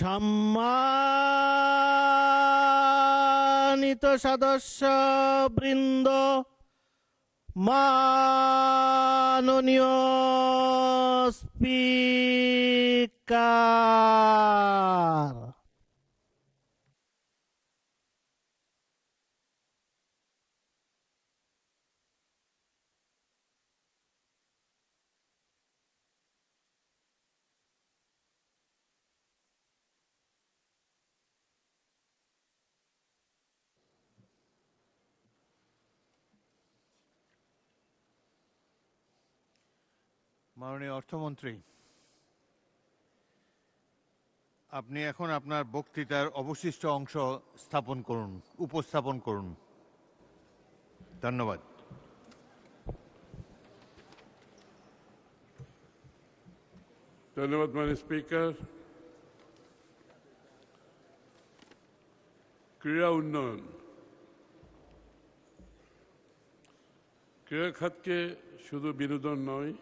সম্মানিত সদস্য বৃন্দ, মাননীয় স্পিকার, মাননীয় অর্থমন্ত্রী, আপনি এখন আপনার বক্তৃতার অবশিষ্ট অংশ উপস্থাপন করুন। ধন্যবাদ। ধন্যবাদ মাননীয় স্পিকার। ক্রীড়া উন্নয়ন, ক্রীড়া খাতকে শুধু বিনোদন নয়,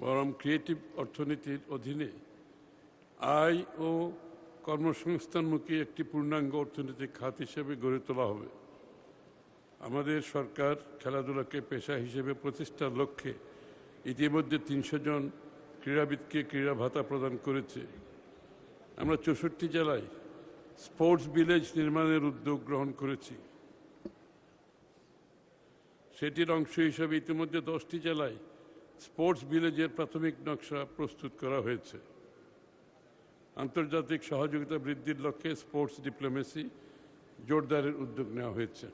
বরং ক্রিয়েটিভ অর্থনীতির অধীনে আয় ও কর্মসংস্থানমুখী একটি পূর্ণাঙ্গ অর্থনৈতিক খাত হিসেবে গড়ে তোলা হবে। আমাদের সরকার খেলাধুলাকে পেশা হিসেবে প্রতিষ্ঠার লক্ষ্যে ইতিমধ্যে ৩০০ জন ক্রীড়াবিদকে ক্রীড়া ভাতা প্রদান করেছে। আমরা ৬৪ জেলায় স্পোর্টস ভিলেজ নির্মাণের উদ্যোগ গ্রহণ করেছি। সেটির অংশ হিসেবে ইতিমধ্যে 10টি জেলায় স্পোর্টস ভিলেজের প্রাথমিক নকশা প্রস্তুত করা হয়েছে। আন্তর্জাতিক সহযোগিতা বৃদ্ধির লক্ষ্যে স্পোর্টস ডিপ্লোমেসি জোরদারের উদ্যোগ নেওয়া হয়েছে।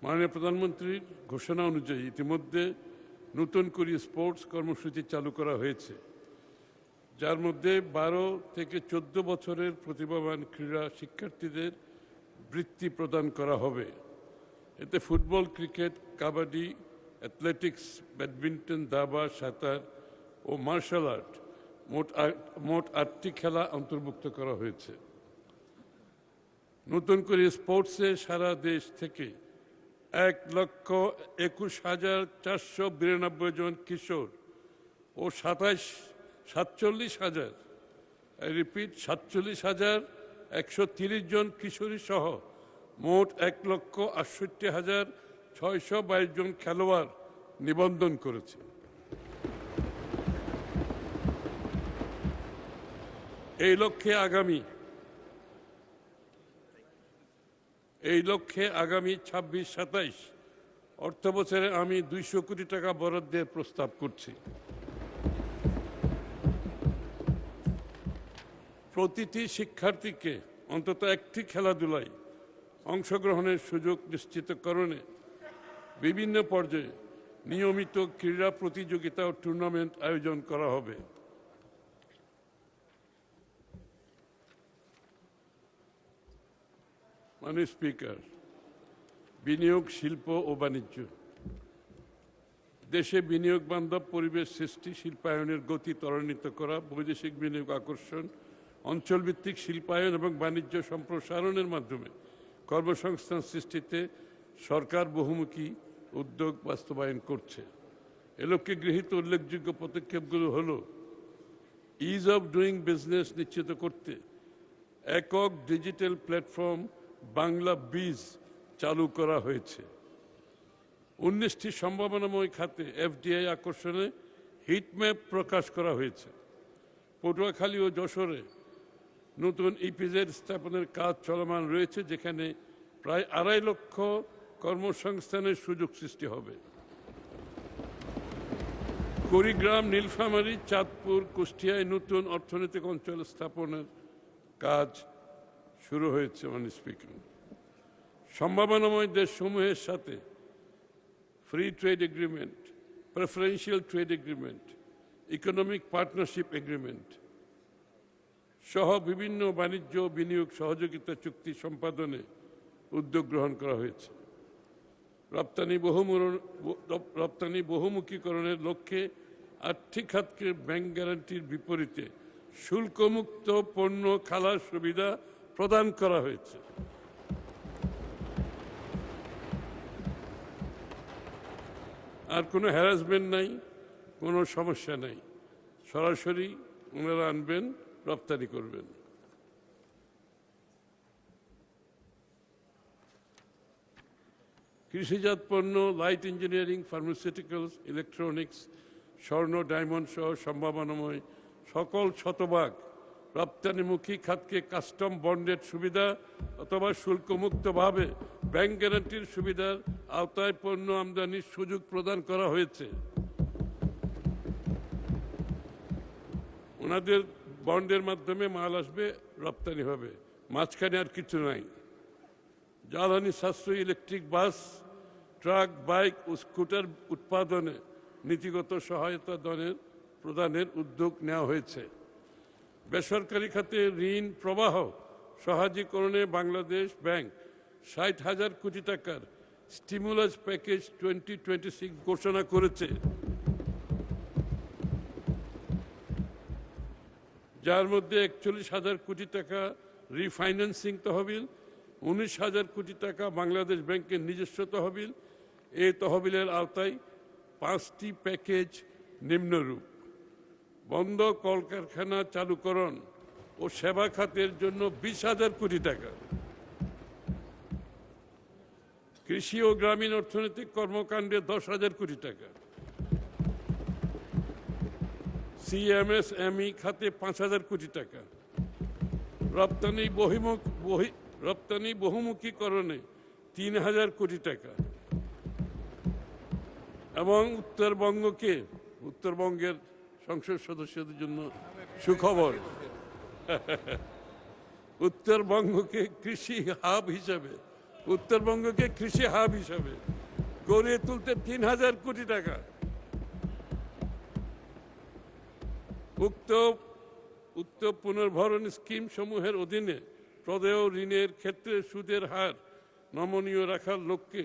মাননীয় প্রধানমন্ত্রীর ঘোষণা অনুযায়ী ইতিমধ্যে নতুন করে স্পোর্টস কর্মসূচি চালু করা হয়েছে, যার মধ্যে 12 থেকে 14 বছরের প্রতিভাবান ক্রীড়া শিক্ষার্থীদের বৃত্তি প্রদান করা হবে। এতে football, cricket, kabaddi, athletics, badminton, দাবা, সাঁতার ও মার্শাল আর্ট মোট 8টি খেলা অন্তর্ভুক্ত করা হয়েছে। নতুন করে স্পোর্টসে সারা দেশ থেকে 1,21,492 জন কিশোর ও 47,130 জন কিশোরী সহ মোট 1,68,622 জন খেলোয়াড় নিবন্ধন করেছে। এই লক্ষ্যে আগামী 26-27 অর্থবছরে আমি 200 কোটি টাকা বরাদ্দের প্রস্তাব করছি। প্রতিটি শিক্ষার্থীকে অন্তত একটি খেলাধুলায় অংশগ্রহণের সুযোগ নিশ্চিতকরণে বিভিন্ন পর্যায়ে নিয়মিত ক্রীড়া প্রতিযোগিতা ও টুর্নামেন্ট আয়োজন করা হবে। মাননীয় স্পিকার, বিনিয়োগ, শিল্প ও বাণিজ্য। দেশে বিনিয়োগ বান্ধব পরিবেশ সৃষ্টি, শিল্পায়নের গতি ত্বরান্বিত করা, বৈদেশিক বিনিয়োগ আকর্ষণ, অঞ্চলভিত্তিক শিল্পায়ন এবং বাণিজ্য সম্প্রসারণের মাধ্যমে কর্মসংস্থান সৃষ্টিতে সরকার বহুমুখী উদ্যোগ বাস্তবায়ন করছে। এ লক্ষ্যে গৃহীত উল্লেখযোগ্য পদক্ষেপগুলো হল: ইজ অফ ডুইং বিজনেস নিশ্চিত করতে একক ডিজিটাল প্ল্যাটফর্ম বাংলা বীজ চালু করা হয়েছে। 19টি সম্ভাবনাময় খাতে এফডিআই আকর্ষণে হিটম্যাপ প্রকাশ করা হয়েছে। পটুয়াখালী ও যশোরে নতুন ইপিজেড স্থাপনের কাজ চলমান রয়েছে, যেখানে প্রায় 2.5 লক্ষ কর্মসংস্থানের সুযোগ সৃষ্টি হবে। কুড়িগ্রাম, নীলফামারী, চাঁদপুর, কুষ্টিয়ায় নতুন অর্থনৈতিক অঞ্চল স্থাপনের কাজ শুরু হয়েছে। মাননীয় স্পিকার, সম্ভাবনাময় দেশসমূহের সাথে free trade agreement, preferential trade agreement, economic partnership agreement সহ বিভিন্ন বাণিজ্য বিনিয়োগ সহযোগিতা চুক্তি সম্পাদনে উদ্যোগ গ্রহণ করা হয়েছে। রপ্তানি বহুমুখীকরণের লক্ষ্যে আর্থিক খাতকে ব্যাংক গ্যারান্টির বিপরীতে শুল্কমুক্ত পণ্য খালাস সুবিধা প্রদান করা হয়েছে। আর কোনো হ্যারাসমেন্ট নাই, কোনো সমস্যা নাই, সরাসরি ওনারা আনবেন, রপ্তানি করবেন। কৃষিজাত পণ্য, লাইট ইঞ্জিনিয়ারিং, ফার্মাসিউটিক্যালস, ইলেকট্রনিক্স, স্বর্ণ, ডায়মন্ড সহ সম্ভাবনাময় সকল শতভাগ রপ্তানিমুখী খাতকে কাস্টম বন্ডের সুবিধা অথবা শুল্কমুক্তভাবে ব্যাংক গ্যারান্টির সুবিধার আওতায় পণ্য আমদানির সুযোগ প্রদান করা হয়েছে। ওনাদের বন্ডের মাধ্যমে মাল আসবে, রপ্তানি হবে, মাঝখানে আর কিছু নাই। জ্বালানি সাশ্রয়ী ইলেকট্রিক বাস, ট্রাক, বাইক ও স্কুটার উৎপাদনে নীতিগত সহায়তা প্রদানের উদ্যোগ নেওয়া হয়েছে। বেসরকারি খাতে ঋণ প্রবাহ সহজীকরণে বাংলাদেশ ব্যাংক ৬০,০০০ কোটি টাকার স্টিমুলাস প্যাকেজ 2026 ঘোষণা করেছে, যার মধ্যে ৪১,০০০ কোটি টাকা রিফাইন্যান্সিং তহবিল, ১৯,০০০ কোটি টাকা বাংলাদেশ ব্যাংকের নিজস্ব তহবিল। এই তহবিলের আওতায় ৫টি প্যাকেজ নিম্নরূপ: বন্ধ কলকারখানা চালুকরণ ও সেবা খাতের জন্য ২০,০০০ কোটি টাকা, কৃষি ও গ্রামীণ অর্থনৈতিক কর্মকাণ্ডে ১০,০০০ কোটি টাকা, সিএমএসএমই খাতে ৫,০০০ কোটি টাকা, রপ্তানি বহুমুখীকরণে ৩,০০০ কোটি টাকা এবং উত্তরবঙ্গের সংসদ সদস্যদের জন্য সুখবর, উত্তরবঙ্গকে কৃষি হাব হিসাবে গড়ে তুলতে ৩,০০০ কোটি টাকা। উক্ত পুনর্ভরণ স্কিম সমূহের অধীনে প্রদেয় ঋণের ক্ষেত্রে সুদের হার নমনীয় রাখার লক্ষ্যে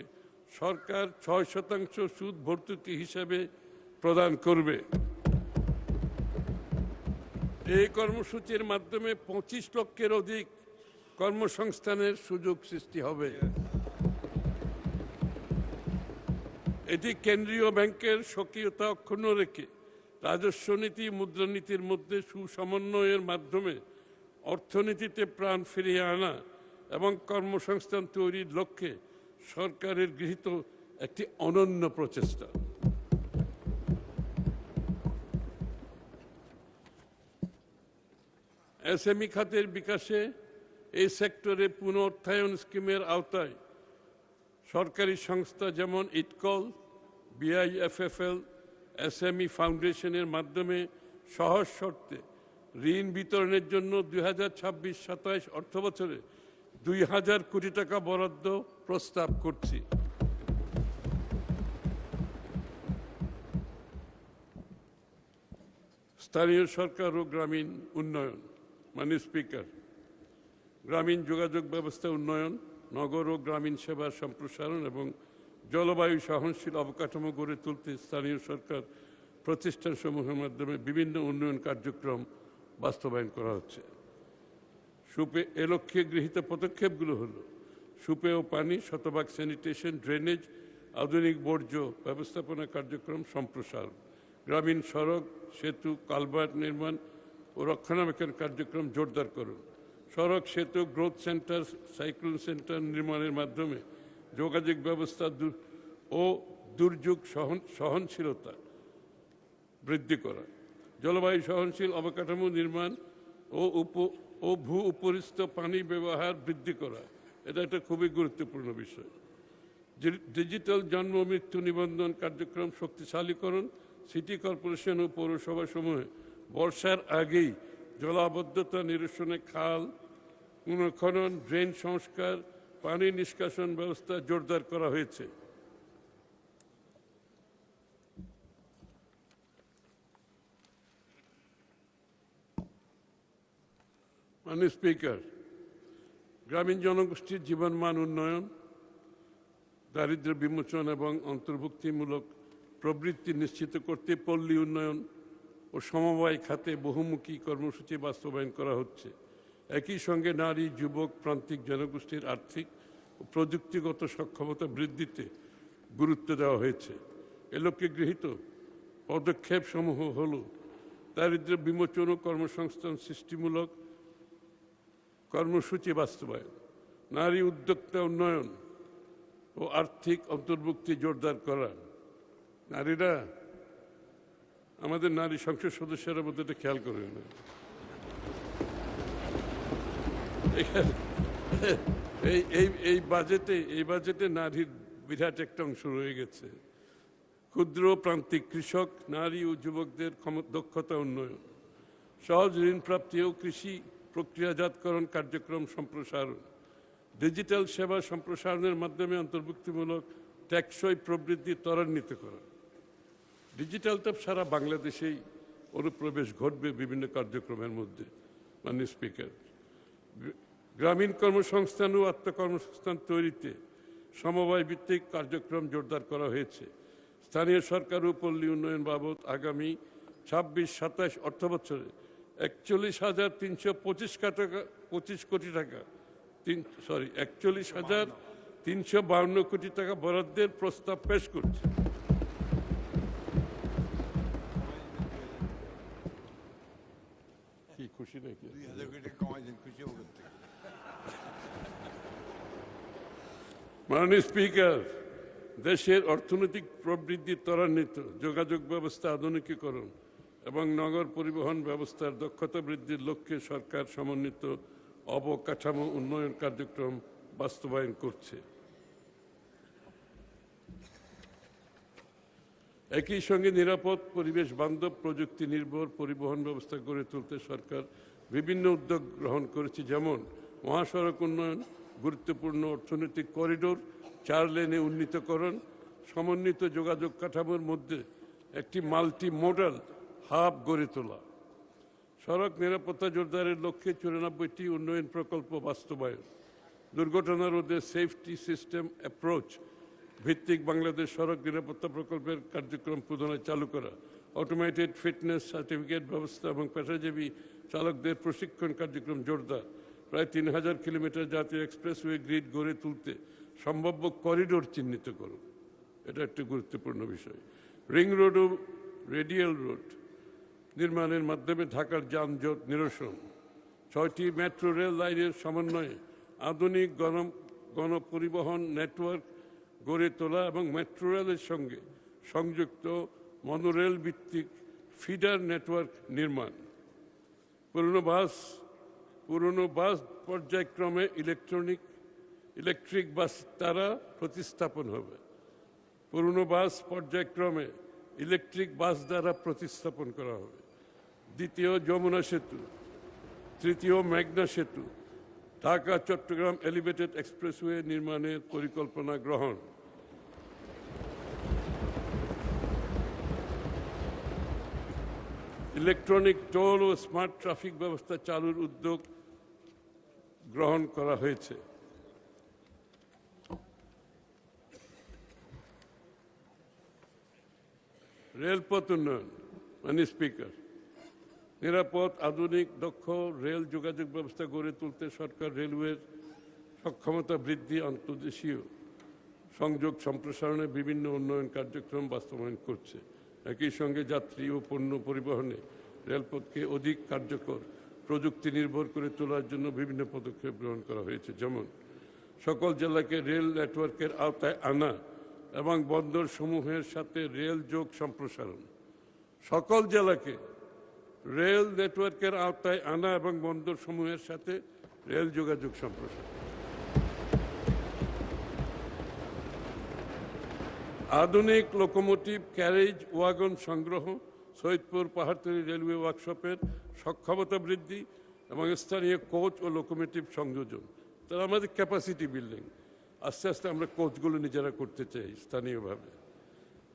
সরকার ৬% সুদ ভর্তুকি হিসাবে প্রদান করবে। এই কর্মসূচির মাধ্যমে ২৫ লক্ষের অধিক কর্মসংস্থানের সুযোগ সৃষ্টি হবে। এটি কেন্দ্রীয় ব্যাংকের স্বকীয়তা অক্ষুণ্ণ রেখে রাজস্ব নীতি, মুদ্রানীতির মধ্যে সুসমন্বয়ের মাধ্যমে অর্থনীতিতে প্রাণ ফিরিয়ে আনা এবং কর্মসংস্থান তৈরির লক্ষ্যে সরকারের গৃহীত একটি অনন্য প্রচেষ্টা। এসএমই খাতের বিকাশে এই সেক্টরে পুনরুত্থায়ন স্কিমের আওতায় সরকারি সংস্থা যেমন ইটকল, বিআইএফএফএল, এসএমই ফাউন্ডেশনের মাধ্যমে সহজ শর্তে ঋণ বিতরণের জন্য ২০২৬-২৭ অর্থবছরে ২,০০০ কোটি টাকা বরাদ্দ প্রস্তাব করছি। স্থানীয় সরকার ও গ্রামীণ উন্নয়ন। মাননীয় স্পিকার, গ্রামীণ যোগাযোগ ব্যবস্থা উন্নয়ন, নগর ও গ্রামীণ সেবার সম্প্রসারণ এবং জলবায়ু সহনশীল অবকাঠামো গড়ে তুলতে স্থানীয় সরকার প্রতিষ্ঠানসমূহের মাধ্যমে বিভিন্ন উন্নয়ন কার্যক্রম বাস্তবায়ন করা হচ্ছে। এ লক্ষ্যে গৃহীত পদক্ষেপগুলো হলো: সুপেয় পানি, শতভাগ স্যানিটেশন, ড্রেনেজ, আধুনিক বর্জ্য ব্যবস্থাপনা কার্যক্রম সম্প্রসারণ, গ্রামীণ সড়ক, সেতু, কালভার্ট নির্মাণ ও রক্ষণাবেক্ষণ কার্যক্রম জোরদার করুন, সড়ক, সেতু, গ্রোথ সেন্টার, সাইক্লোন সেন্টার নির্মাণের মাধ্যমে যোগাযোগ ব্যবস্থা ও দুর্যোগ সহনশীলতা বৃদ্ধি করা, জলবায়ু সহনশীল অবকাঠামো নির্মাণ ও ভূ উপরিস্থ পানি ব্যবহার বৃদ্ধি করা, এটা একটা খুবই গুরুত্বপূর্ণ বিষয়। ডিজিটাল জন্ম মৃত্যু নিবন্ধন কার্যক্রম শক্তিশালীকরণ, সিটি কর্পোরেশন ও পৌরসভা সমূহে বর্ষার আগেই জলাবদ্ধতা নিরসনে খাল পুনঃখনন, ড্রেন সংস্কার, পানি নিষ্কাশন ব্যবস্থা জোরদার করা হয়েছে। মাননীয় স্পিকার, গ্রামীণ জনগোষ্ঠীর জীবনমান উন্নয়ন, দারিদ্র্য বিমোচন এবং অন্তর্ভুক্তিমূলক প্রবৃত্তি নিশ্চিত করতে পল্লী উন্নয়ন ও সমবায় খাতে বহুমুখী কর্মসূচি বাস্তবায়ন করা হচ্ছে। একই সঙ্গে নারী, যুবক, প্রান্তিক জনগোষ্ঠীর আর্থিক ও প্রযুক্তিগত সক্ষমতা বৃদ্ধিতে গুরুত্ব দেওয়া হয়েছে। এ লক্ষ্যে গৃহীত পদক্ষেপসমূহ হল: দারিদ্র্য বিমোচন ও কর্মসংস্থান সৃষ্টিমূলক কর্মসূচি বাস্তবায়ন, নারী উদ্যোক্তা উন্নয়ন ও আর্থিক অন্তর্ভুক্তি জোরদার করা। নারীরা, আমাদের নারী সংসদ সদস্যরা মধ্যে এটা খেয়াল করে না। এই বাজেটে নারীর বিরাট একটা অংশ রয়ে গেছে। ক্ষুদ্র প্রান্তিক কৃষক, নারী ও যুবকদের দক্ষতা উন্নয়ন, সহজ ঋণ প্রাপ্তি ও কৃষি প্রক্রিয়াজাতকরণ কার্যক্রম সম্প্রসারণ, ডিজিটাল সেবা সম্প্রসারণের মাধ্যমে অন্তর্ভুক্তিমূলক টেকসই প্রবৃদ্ধি ত্বরান্বিত করা। ডিজিটালটা সারা বাংলাদেশেই অনুপ্রবেশ ঘটবে বিভিন্ন কার্যক্রমের মধ্যে। মাননীয় স্পিকার, গ্রামীণ কর্মসংস্থান ও আত্মকর্মসংস্থান তৈরিতে সমবায় ভিত্তিক কার্যক্রম জোরদার করা হয়েছে। স্থানীয় সরকার ও পল্লী উন্নয়ন বাবদ আগামী ২৬-২৭ অর্থবছরে ৪১,৩52 কোটি টাকা বরাদ্দের প্রস্তাব পেশ করছে। কি খুশি নাকি? মাননীয় স্পিকার, দেশের অর্থনৈতিক প্রবৃদ্ধি ত্বরান্বিত, যোগাযোগ ব্যবস্থা আধুনিকীকরণ এবং নগর পরিবহন ব্যবস্থার দক্ষতা বৃদ্ধির লক্ষ্যে সরকার সমন্বিত অবকাঠামো উন্নয়ন কার্যক্রম বাস্তবায়ন করছে। একই সঙ্গে নিরাপদ, পরিবেশ বান্ধব, প্রযুক্তি নির্ভর পরিবহন ব্যবস্থা গড়ে তুলতে সরকার বিভিন্ন উদ্যোগ গ্রহণ করেছে, যেমন মহাসড়ক উন্নয়ন, গুরুত্বপূর্ণ অর্থনৈতিক করিডোর 4 লেনে উন্নীতকরণ, সমন্বিত যোগাযোগ কাঠামোর মধ্যে একটি মাল্টি মোডাল হাব গড়ে তোলা, সড়ক নিরাপত্তা জোরদারের লক্ষ্যে 94টি উন্নয়ন প্রকল্প বাস্তবায়ন, দুর্ঘটনা রোধে সেফটি সিস্টেম অ্যাপ্রোচ ভিত্তিক বাংলাদেশ সড়ক নিরাপত্তা প্রকল্পের কার্যক্রম পুনরায় চালু করা, অটোমেটেড ফিটনেস সার্টিফিকেট ব্যবস্থা এবং পেশাজীবী চালকদের প্রশিক্ষণ কার্যক্রম জোরদার, প্রায় 3000 কিলোমিটার জাতীয় এক্সপ্রেসওয়ে গ্রিড গড়ে তুলতে সম্ভাব্য করিডোর চিহ্নিত করুন। এটা একটি গুরুত্বপূর্ণ বিষয়। রিং রোড ও রেডিয়াল রোড নির্মাণের মাধ্যমে ঢাকার যানজট নিরসন, 6টি মেট্রো রেল লাইনের সমন্বয়ে আধুনিক গণপরিবহন নেটওয়ার্ক গড়ে তোলা এবং মেট্রো রেলের সঙ্গে সংযুক্ত মনোরেল ভিত্তিক ফিডার নেটওয়ার্ক নির্মাণ, পুরনো বাস পর্যায়ক্রমে ইলেকট্রিক বাস দ্বারা প্রতিস্থাপন হবে। পুরনো বাস পর্যায়ক্রমে ইলেকট্রিক বাস দ্বারা প্রতিস্থাপন করা হবে। দ্বিতীয় যমুনা সেতু, তৃতীয় মেঘনা সেতু, ঢাকা চট্টগ্রাম এলিভেটেড এক্সপ্রেসওয়ে নির্মাণের পরিকল্পনা গ্রহণ। ইলেকট্রনিক টোল ও স্মার্ট ট্রাফিক ব্যবস্থা চালুর উদ্যোগ গ্রহণ করা হয়েছে। রেলপথ উন্নয়ন। মাননীয় স্পিকার, নিরাপদ, আধুনিক, দক্ষ রেল যোগাযোগ ব্যবস্থা গড়ে তুলতে সরকার রেলওয়ের সক্ষমতা বৃদ্ধি, আন্তর্দেশীয় সংযোগ সম্প্রসারণে বিভিন্ন উন্নয়ন কার্যক্রম বাস্তবায়ন করছে। একই সঙ্গে যাত্রী ও পণ্য পরিবহনে রেলপথকে অধিক কার্যকর, প্রযুক্তি নির্ভর করে তোলার জন্য বিভিন্ন পদক্ষেপ গ্রহণ করা হয়েছে, যেমন সকল জেলাকে রেল নেটওয়ার্কের আওতায় আনা এবং বন্দর সমূহের সাথে রেল যোগ সম্প্রসারণ। সকল জেলাকে রেল নেটওয়ার্কের আওতায় আনা এবং বন্দর সমূহের সাথে রেল যোগাযোগ সম্প্রসারণ। আধুনিক লোকোমোটিভ ক্যারেজ ওয়াগন সংগ্রহ, সৈয়দপুর পাহাড়তলী রেলওয়ে ওয়ার্কশপের সক্ষমতা বৃদ্ধি এবং স্থানীয় কোচ ও লোকোমোটিভ সংযোজন। তারা আমাদের ক্যাপাসিটি বিল্ডিং, আস্তে আস্তে আমরা কোচগুলো নিজেরা করতে চাই স্থানীয়ভাবে।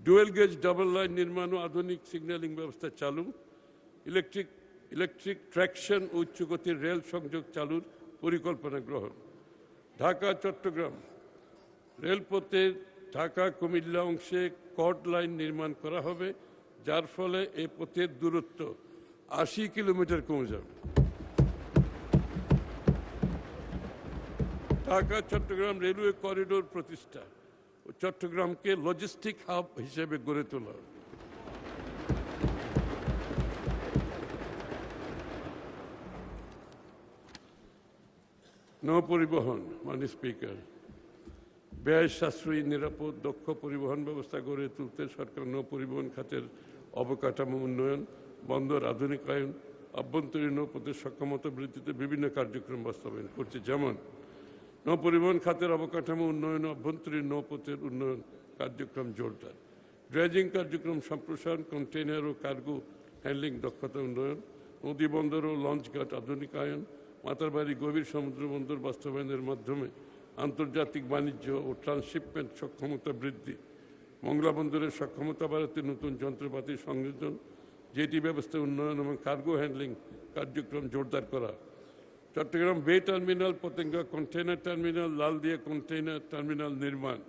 ডুয়েল গেজ ডাবল লাইন নির্মাণ ও আধুনিক সিগন্যালিং ব্যবস্থা চালু, ইলেকট্রিক ট্র্যাকশন ও উচ্চগতির রেল সংযোগ চালুর পরিকল্পনা গ্রহণ। ঢাকা চট্টগ্রাম রেলপথের ঢাকা কুমিল্লা অংশে কর্ড লাইন নির্মাণ করা হবে, যার ফলে এই পথের দূরত্ব 80 কিলোমিটার কমে যাবে। ঢাকা চট্টগ্রাম রেলওয়ে করিডোর প্রতিষ্ঠা ও চট্টগ্রামকে লজিস্টিক হাব হিসেবে গড়ে তোলা। নৌপরিবহন মাননীয় স্পিকার, ব্যয় সাশ্রয়ী, নিরাপদ, দক্ষ পরিবহন ব্যবস্থা গড়ে তুলতে সরকার নৌপরিবহন খাতের অবকাঠামো উন্নয়ন, বন্দর আধুনিকায়ন, আভ্যন্তরীণ নৌপথের সক্ষমতা বৃদ্ধিতে বিভিন্ন কার্যক্রম বাস্তবায়ন করছে। যেমন নৌপরিবহন খাতের অবকাঠামো উন্নয়ন ও আভ্যন্তরীণ নৌপথের উন্নয়ন কার্যক্রম জোরদার, ড্রেজিং কার্যক্রম সম্প্রসারণ, কন্টেইনার ও কার্গো হ্যান্ডলিং দক্ষতা উন্নয়ন, নদী বন্দর ও লঞ্চঘাট আধুনিকায়ন, মাতারবাড়ি গভীর সমুদ্র বন্দর বাস্তবায়নের মাধ্যমে আন্তর্জাতিক বাণিজ্য ও ট্রান্সশিপমেন্ট সক্ষমতা বৃদ্ধি, মংলা বন্দরের সক্ষমতা বাড়াতে নতুন যন্ত্রপাতির সংযোজন, জেটি ব্যবস্থা উন্নয়ন এবং কার্গো হ্যান্ডলিং কার্যক্রম জোরদার করা, চট্টগ্রাম বে terminal, Patenga container terminal, Laldia container terminal নির্মাণ,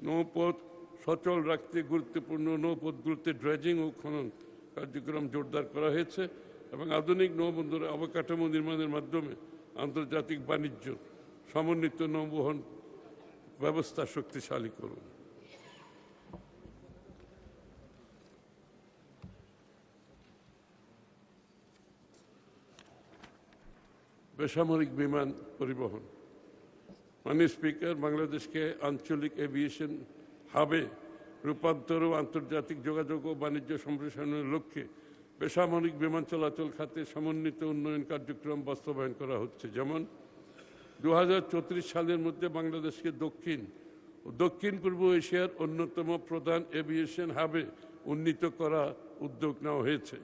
নৌপথ সচল রাখতে গুরুত্বপূর্ণ নৌপথগুলোতে ড্রেজিং ও খনন কার্যক্রম জোরদার করা হয়েছে এবং আধুনিক নৌবন্দরে অবকাঠামো নির্মাণের মাধ্যমে আন্তর্জাতিক বাণিজ্য সমন্বিত নৌবহন ব্যবস্থা শক্তিশালী করুন। বেসামরিক বিমান পরিবহন, মাননীয় স্পিকার, বাংলাদেশকে আঞ্চলিক এভিয়েশন হাবে রূপান্তর ও আন্তর্জাতিক যোগাযোগ ও বাণিজ্য সম্প্রসারণের লক্ষ্যে বেসামরিক বিমান চলাচল খাতে সমন্বিত উন্নয়ন কার্যক্রম বাস্তবায়ন করা হচ্ছে। যেমন 2034 সালের মধ্যে বাংলাদেশকে দক্ষিণ পূর্ব এশিয়ার অন্যতম প্রধান এভিয়েশন হাবে উন্নীত করা উদ্যোগ নেওয়া হয়েছে।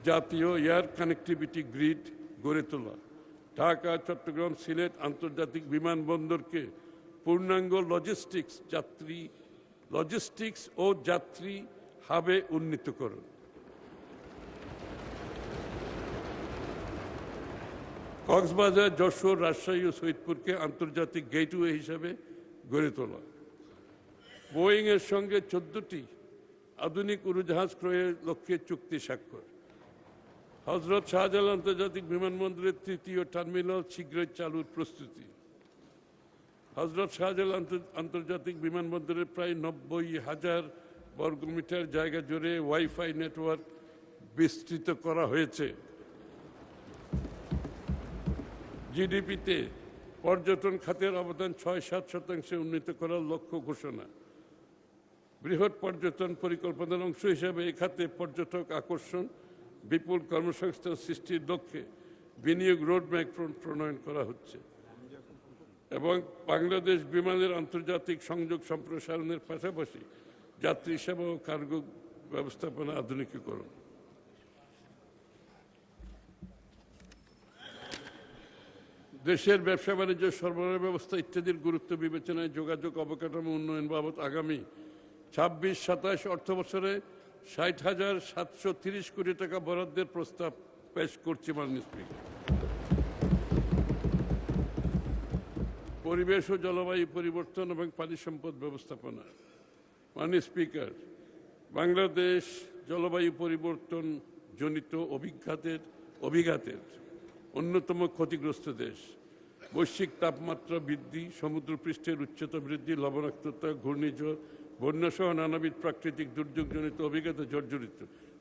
জাতীয় এয়ার কানেক্টিভিটি গ্রিড গড়ে তোলা, ঢাকা, চট্টগ্রাম, সিলেট আন্তর্জাতিক বিমানবন্দরকে পূর্ণাঙ্গ লজিস্টিক্স ও যাত্রী হাবে উন্নীত করুন। কক্সবাজার, যশোর, রাজশাহী ও সৈয়দপুরকে আন্তর্জাতিক গেটওয়ে হিসাবে গড়ে তোলা, বোয়িং এর সঙ্গে 14টি আধুনিক উড়োজাহাজ ক্রয়ের লক্ষ্যে চুক্তি স্বাক্ষর, হজরত শাহজালাল আন্তর্জাতিক বিমানবন্দরের 3য় টার্মিনাল শীঘ্রই চালুর প্রস্তুতি, হজরত শাহজালাল আন্তর্জাতিক বিমানবন্দরের প্রায় 90,000 বর্গমিটার জায়গা জুড়ে ওয়াইফাই নেটওয়ার্ক বিস্তৃত করা হয়েছে। জিডিপিতে পর্যটন খাতের অবদান 6-7% উন্নীত করার লক্ষ্য ঘোষণা, বৃহৎ পর্যটন পরিকল্পনার অংশ হিসাবে এ খাতে পর্যটক আকর্ষণ, বিপুল কর্মসংস্থান সৃষ্টির লক্ষ্যে বিনিয়োগ রোডম্যাপ প্রণয়ন করা হচ্ছে এবং বাংলাদেশ বিমানের আন্তর্জাতিক সংযোগ সম্প্রসারণের পাশাপাশি যাত্রী সেবা ও কার্গো ব্যবস্থাপনা আধুনিকীকরণ। দেশের ব্যবসা বাণিজ্য, সরবরাহ ব্যবস্থা ইত্যাদির গুরুত্ব বিবেচনায় যোগাযোগ অবকাঠামো উন্নয়ন বাবদ আগামী 26-27 অর্থ বছরে 60,730 কোটি টাকা বরাদ্দের প্রস্তাব পেশ করছি মাননীয় স্পিকার। পরিবেশ ও জলবায়ু পরিবর্তন এবং পানি সম্পদ ব্যবস্থাপনা, মাননীয় স্পিকার, বাংলাদেশ জলবায়ু পরিবর্তন জনিত অভিঘাতের অন্যতম ক্ষতিগ্রস্ত দেশ। বৈশ্বিক তাপমাত্রা বৃদ্ধি, সমুদ্রপৃষ্ঠের উচ্চতা বৃদ্ধি, লবণাক্ততা, ঘূর্ণিঝড়, বন্যাসহ নানাবিধ প্রাকৃতিক দুর্যোগজনিত অভিজ্ঞতা জর্জরিত।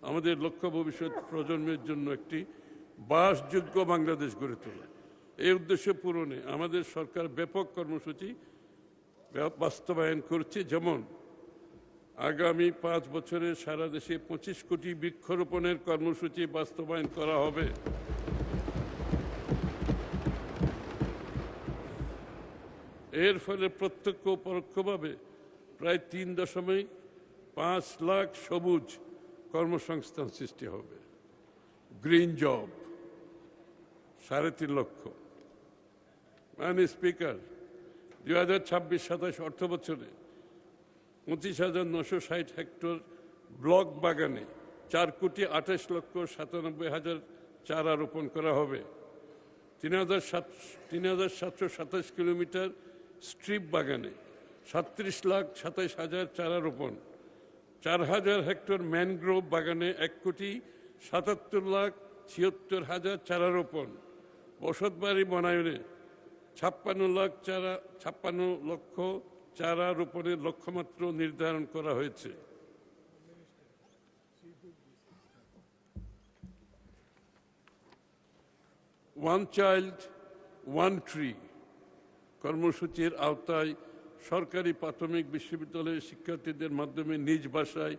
আমাদের লক্ষ্য ভবিষ্যৎ প্রজন্মের জন্য একটি বাসযোগ্য বাংলাদেশ গড়ে তোলা। এই উদ্দেশ্য পূরণে আমাদের সরকার ব্যাপক কর্মসূচি বাস্তবায়ন করছে। যেমন আগামী 5 বছরে সারা দেশে 25 কোটি বৃক্ষরোপণের কর্মসূচি বাস্তবায়ন করা হবে। এর ফলে প্রত্যক্ষ ও পরোক্ষভাবে প্রায় 3.5 লাখ সবুজ কর্মসংস্থান সৃষ্টি হবে। গ্রিন জব 3.5 লক্ষ। মাননীয় স্পিকার, 2026-27 অর্থ বছরে 25,960 হেক্টর ব্লক বাগানে 4,28,97,000 চারা রোপণ করা হবে। 3,727 কিলোমিটার স্ট্রিপ বাগানে 37,27,000 চারা রোপণ, 4,000 হেক্টর ম্যানগ্রোভ বাগানে 1,77,76,000 চারা রোপণ, বসতবাড়ি বনায়নে 56 লক্ষ চারা রোপণের লক্ষ্যমাত্রা নির্ধারণ করা হয়েছে। ওয়ান চাইল্ড ওয়ান ট্রি কর্মসূচির আওতায় সরকারি প্রাথমিক বিশ্ববিদ্যালয়ের শিক্ষার্থীদের মাধ্যমে নিজ বাসায়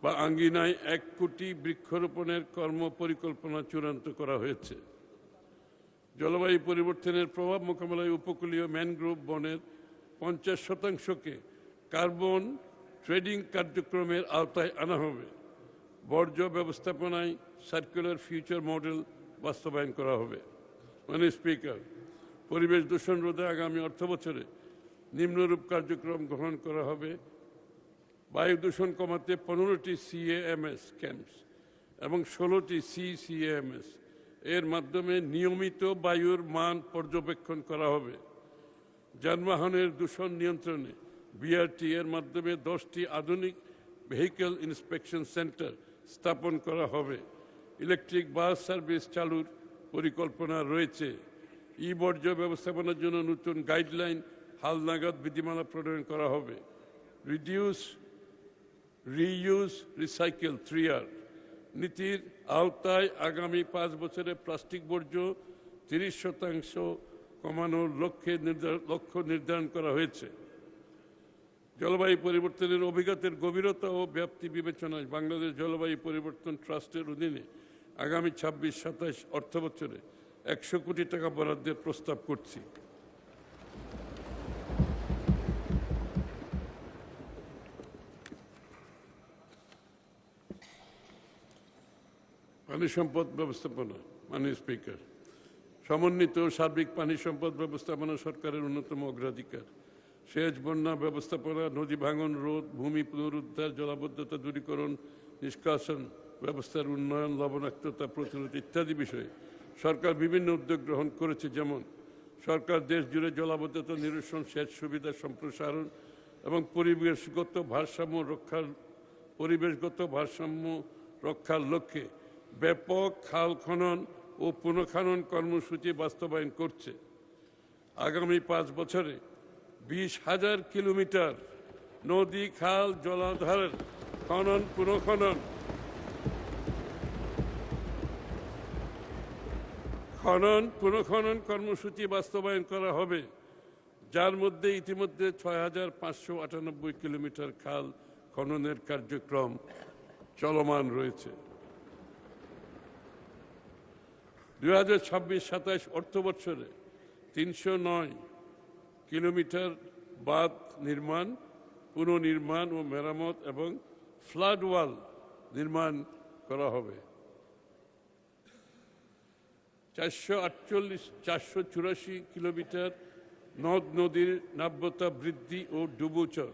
বা আঙ্গিনায় 1 কোটি বৃক্ষরোপণের কর্ম পরিকল্পনা চূড়ান্ত করা হয়েছে। জলবায়ু পরিবর্তনের প্রভাব মোকাবেলায় উপকূলীয় ম্যানগ্রোভ বনের 50%কে কার্বন ট্রেডিং কার্যক্রমের আওতায় আনা হবে। বর্জ্য ব্যবস্থাপনায় সার্কুলার ফিউচার মডেল বাস্তবায়ন করা হবে। মাননীয় স্পিকার, পরিবেশ দূষণ রোধে আগামী অর্থবছরে নিম্নরূপ কার্যক্রম গ্রহণ করা হবে। বায়ু দূষণ কমাতে 15টি CAMS ক্যাম্পস এবং 16টি CCAMS এর মাধ্যমে নিয়মিত বায়ুর মান পর্যবেক্ষণ করা হবে। যানবাহনের দূষণ নিয়ন্ত্রণে BRT এর মাধ্যমে 10টি আধুনিক ভেহিকল ইন্সপেকশন সেন্টার স্থাপন করা হবে। ইলেকট্রিক বাস সার্ভিস চালুর পরিকল্পনা রয়েছে। বর্জ্য ব্যবস্থাপনার জন্য নতুন গাইডলাইন হালনাগাদ বিধিমালা প্রণয়ন করা হবে। রিডিউস, রিইউজ, রিসাইকেল 3R নীতির আওতায় আগামী 5 বছরে প্লাস্টিক বর্জ্য 30% কমানোর লক্ষ্য নির্ধারণ করা হয়েছে। জলবায়ু পরিবর্তনের অভিজ্ঞতার গভীরতা ও ব্যাপ্তি বিবেচনায় বাংলাদেশ জলবায়ু পরিবর্তন ট্রাস্টের অধীনে আগামী 26-27 অর্থবছরে 100 কোটি টাকা বরাদ্দের প্রস্তাব করছি। পানি সম্পদ ব্যবস্থাপনা। মাননীয় স্পিকার, সমন্বিত সার্বিক পানি সম্পদ ব্যবস্থাপনা সরকারের অন্যতম অগ্রাধিকার। সেচ, বন্যা ব্যবস্থাপনা, নদী ভাঙন রোধ, ভূমি পুনরুদ্ধার, জলাবদ্ধতা দূরীকরণ, নিষ্কাশন ব্যবস্থার উন্নয়ন, লবণাক্ততা প্রতিরোধ ইত্যাদি বিষয়ে সরকার বিভিন্ন উদ্যোগ গ্রহণ করেছে। যেমন সরকার দেশ জুড়ে জলাবদ্ধতা নিরসন, সেচ সুবিধা সম্প্রসারণ এবং পরিবেশগত ভারসাম্য রক্ষার লক্ষ্যে ব্যাপক খাল খনন ও পুনঃখনন কর্মসূচি বাস্তবায়ন করছে। আগামী 5 বছরে 20,000 কিলোমিটার নদী, খাল, জলাধারের পুনঃখনন কর্মসূচি বাস্তবায়ন করা হবে, যার মধ্যে ইতিমধ্যে 6,598 কিলোমিটার খাল খননের কার্যক্রম চলমান রয়েছে। 2026-27 অর্থবছরে 309 কিলোমিটার বাঁধ নির্মাণ, পুনর্নির্মাণ ও মেরামত এবং ফ্লাড ওয়াল নির্মাণ করা হবে। 484 কিলোমিটার নদ নদীর নাব্যতা বৃদ্ধি ও ডুবোচর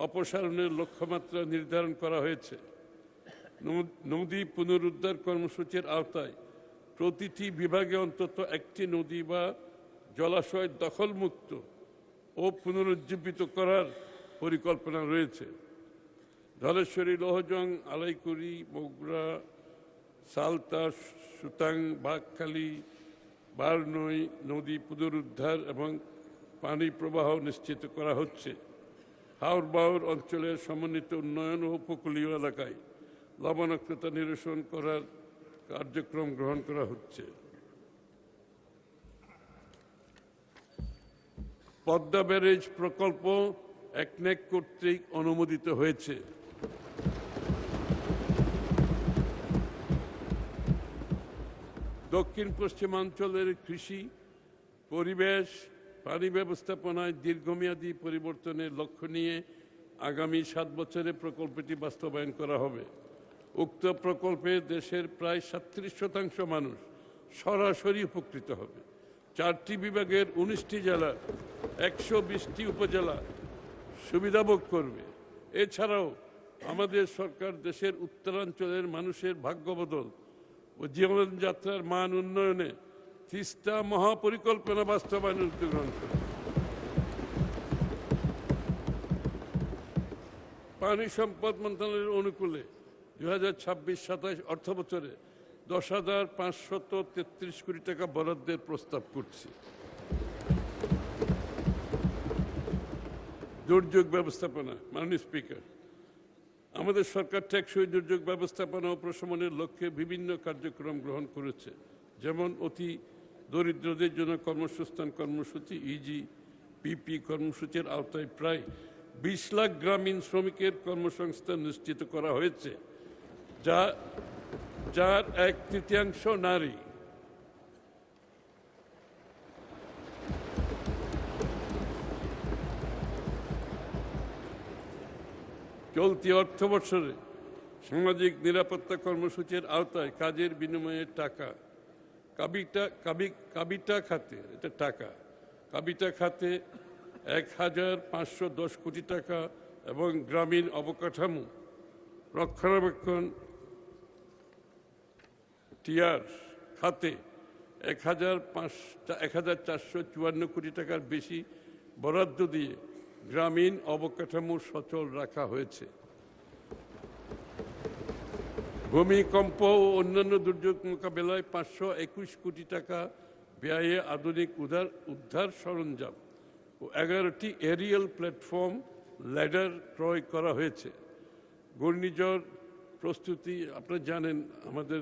অপসারণের লক্ষ্যমাত্রা নির্ধারণ করা হয়েছে। নদী পুনরুদ্ধার কর্মসূচির আওতায় প্রতিটি বিভাগে অন্তত একটি নদী বা জলাশয় দখলমুক্ত ও পুনরুজ্জীবিত করার পরিকল্পনা রয়েছে। ধলেশ্বরী, লৌহজং, আলাইকুড়ি, বগুড়া, সালতা, সুতাং, বাঘখালী, বারনই নদী পুনরুদ্ধার এবং পানি প্রবাহ নিশ্চিত করা হচ্ছে। হাওর বাওর অঞ্চলের সমন্বিত উন্নয়ন ও উপকূলীয় এলাকায় লবণাক্ততা নিরসন করার কার্যক্রম গ্রহণ করা হচ্ছে। পদ্মা ব্যারেজ প্রকল্প একনেক কর্তৃক অনুমোদিত হয়েছে। দক্ষিণ পশ্চিমাঞ্চলের কৃষি, পরিবেশ, পানি ব্যবস্থাপনায় দীর্ঘমেয়াদী পরিবর্তনের লক্ষ্য নিয়ে আগামী 7 বছরে প্রকল্পটি বাস্তবায়ন করা হবে। উক্ত প্রকল্পে দেশের প্রায় 37% মানুষ সরাসরি উপকৃত হবে। 4টি বিভাগের 19টি জেলার 120টি উপজেলা সুবিধাভোগ করবে। এছাড়াও আমাদের সরকার দেশের উত্তরাঞ্চলের মানুষের ভাগ্য বদল ও জীবনযাত্রার মান উন্নয়নে তিস্তা মহাপরিকল্পনা বাস্তবায়নের উদ্যোগ গ্রহণ করে। পানি সম্পদ মন্ত্রণালয়ের অনুকূলে 2026-27 অর্থবছরে 10,533 কোটি টাকা বরাদ্দের প্রস্তাব করছি। দুর্যোগ ব্যবস্থাপনা। মাননীয় স্পিকার, আমাদের সরকার টেকসই দুর্যোগ ব্যবস্থাপনা ও প্রশমনের লক্ষ্যে বিভিন্ন কার্যক্রম গ্রহণ করেছে। যেমন অতি দরিদ্রদের জন্য কর্মসংস্থান কর্মসূচি ইজিপিপি কর্মসূচির আওতায় প্রায় 20 লাখ গ্রামীণ শ্রমিকের কর্মসংস্থান নিশ্চিত করা হয়েছে, যার 1/3 নারী। চলতি অর্থবছরে সামাজিক নিরাপত্তা কর্মসূচির আওতায় কাজের বিনিময়ে টাকা কাবিটা খাতে 1,510 কোটি টাকা এবং গ্রামীণ অবকাঠামো রক্ষণাবেক্ষণ টিআর খাতে 1,454 কোটি টাকার বেশি বরাদ্দ দিয়ে গ্রামীণ অবকাঠামো সচল রাখা হয়েছে। ভূমিকম্প ও অন্যান্য দুর্যোগ মোকাবেলায় 521 কোটি টাকা ব্যয়ে আধুনিক উদ্ধার সরঞ্জাম ও 11টি এরিয়াল প্ল্যাটফর্ম ল্যাডার ক্রয় করা হয়েছে। ঘূর্ণিঝড় প্রস্তুতি, আপনারা জানেন আমাদের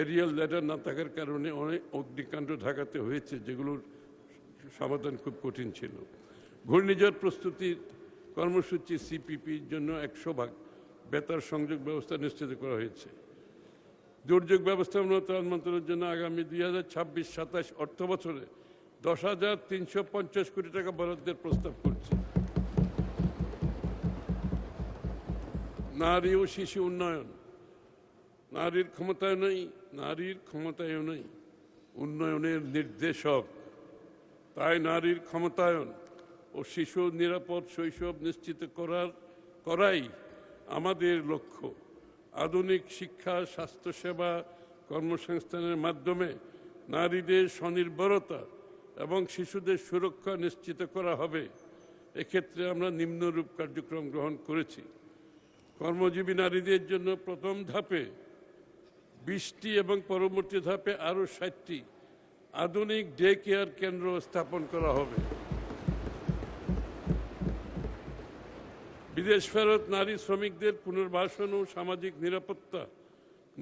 এরিয়াল ল্যাডার না থাকার কারণে অনেক অগ্নিকাণ্ড ঢাকাতে হয়েছে, যেগুলোর সমাধান খুব কঠিন ছিল। ঘূর্ণিঝড় প্রস্তুতির কর্মসূচি সিপিপির জন্য 100% বেতার সংযোগ ব্যবস্থা নিশ্চিত করা হয়েছে। দুর্যোগ ব্যবস্থাপনা মন্ত্রণালয়ের জন্য আগামী 2026-27 অর্থ বছরে 10,350 কোটি টাকা বরাদ্দের প্রস্তাব করছে। নারী ও শিশু উন্নয়ন, নারীর ক্ষমতায়নই উন্নয়নের নির্দেশক। তাই নারীর ক্ষমতায়ন ও শিশু নিরাপদ শৈশব নিশ্চিত করাই আমাদের লক্ষ্য। আধুনিক শিক্ষা, স্বাস্থ্যসেবা, কর্মসংস্থানের মাধ্যমে নারীদের স্বনির্ভরতা এবং শিশুদের সুরক্ষা নিশ্চিত করা হবে। এক্ষেত্রে আমরা নিম্নরূপ কার্যক্রম গ্রহণ করেছি। কর্মজীবী নারীদের জন্য প্রথম ধাপে 20টি এবং পরবর্তী ধাপে আরও 60টি আধুনিক ডে কেয়ার কেন্দ্র স্থাপন করা হবে। বিদেশ ফেরত নারী শ্রমিকদের পুনর্বাসন ও সামাজিক নিরাপত্তা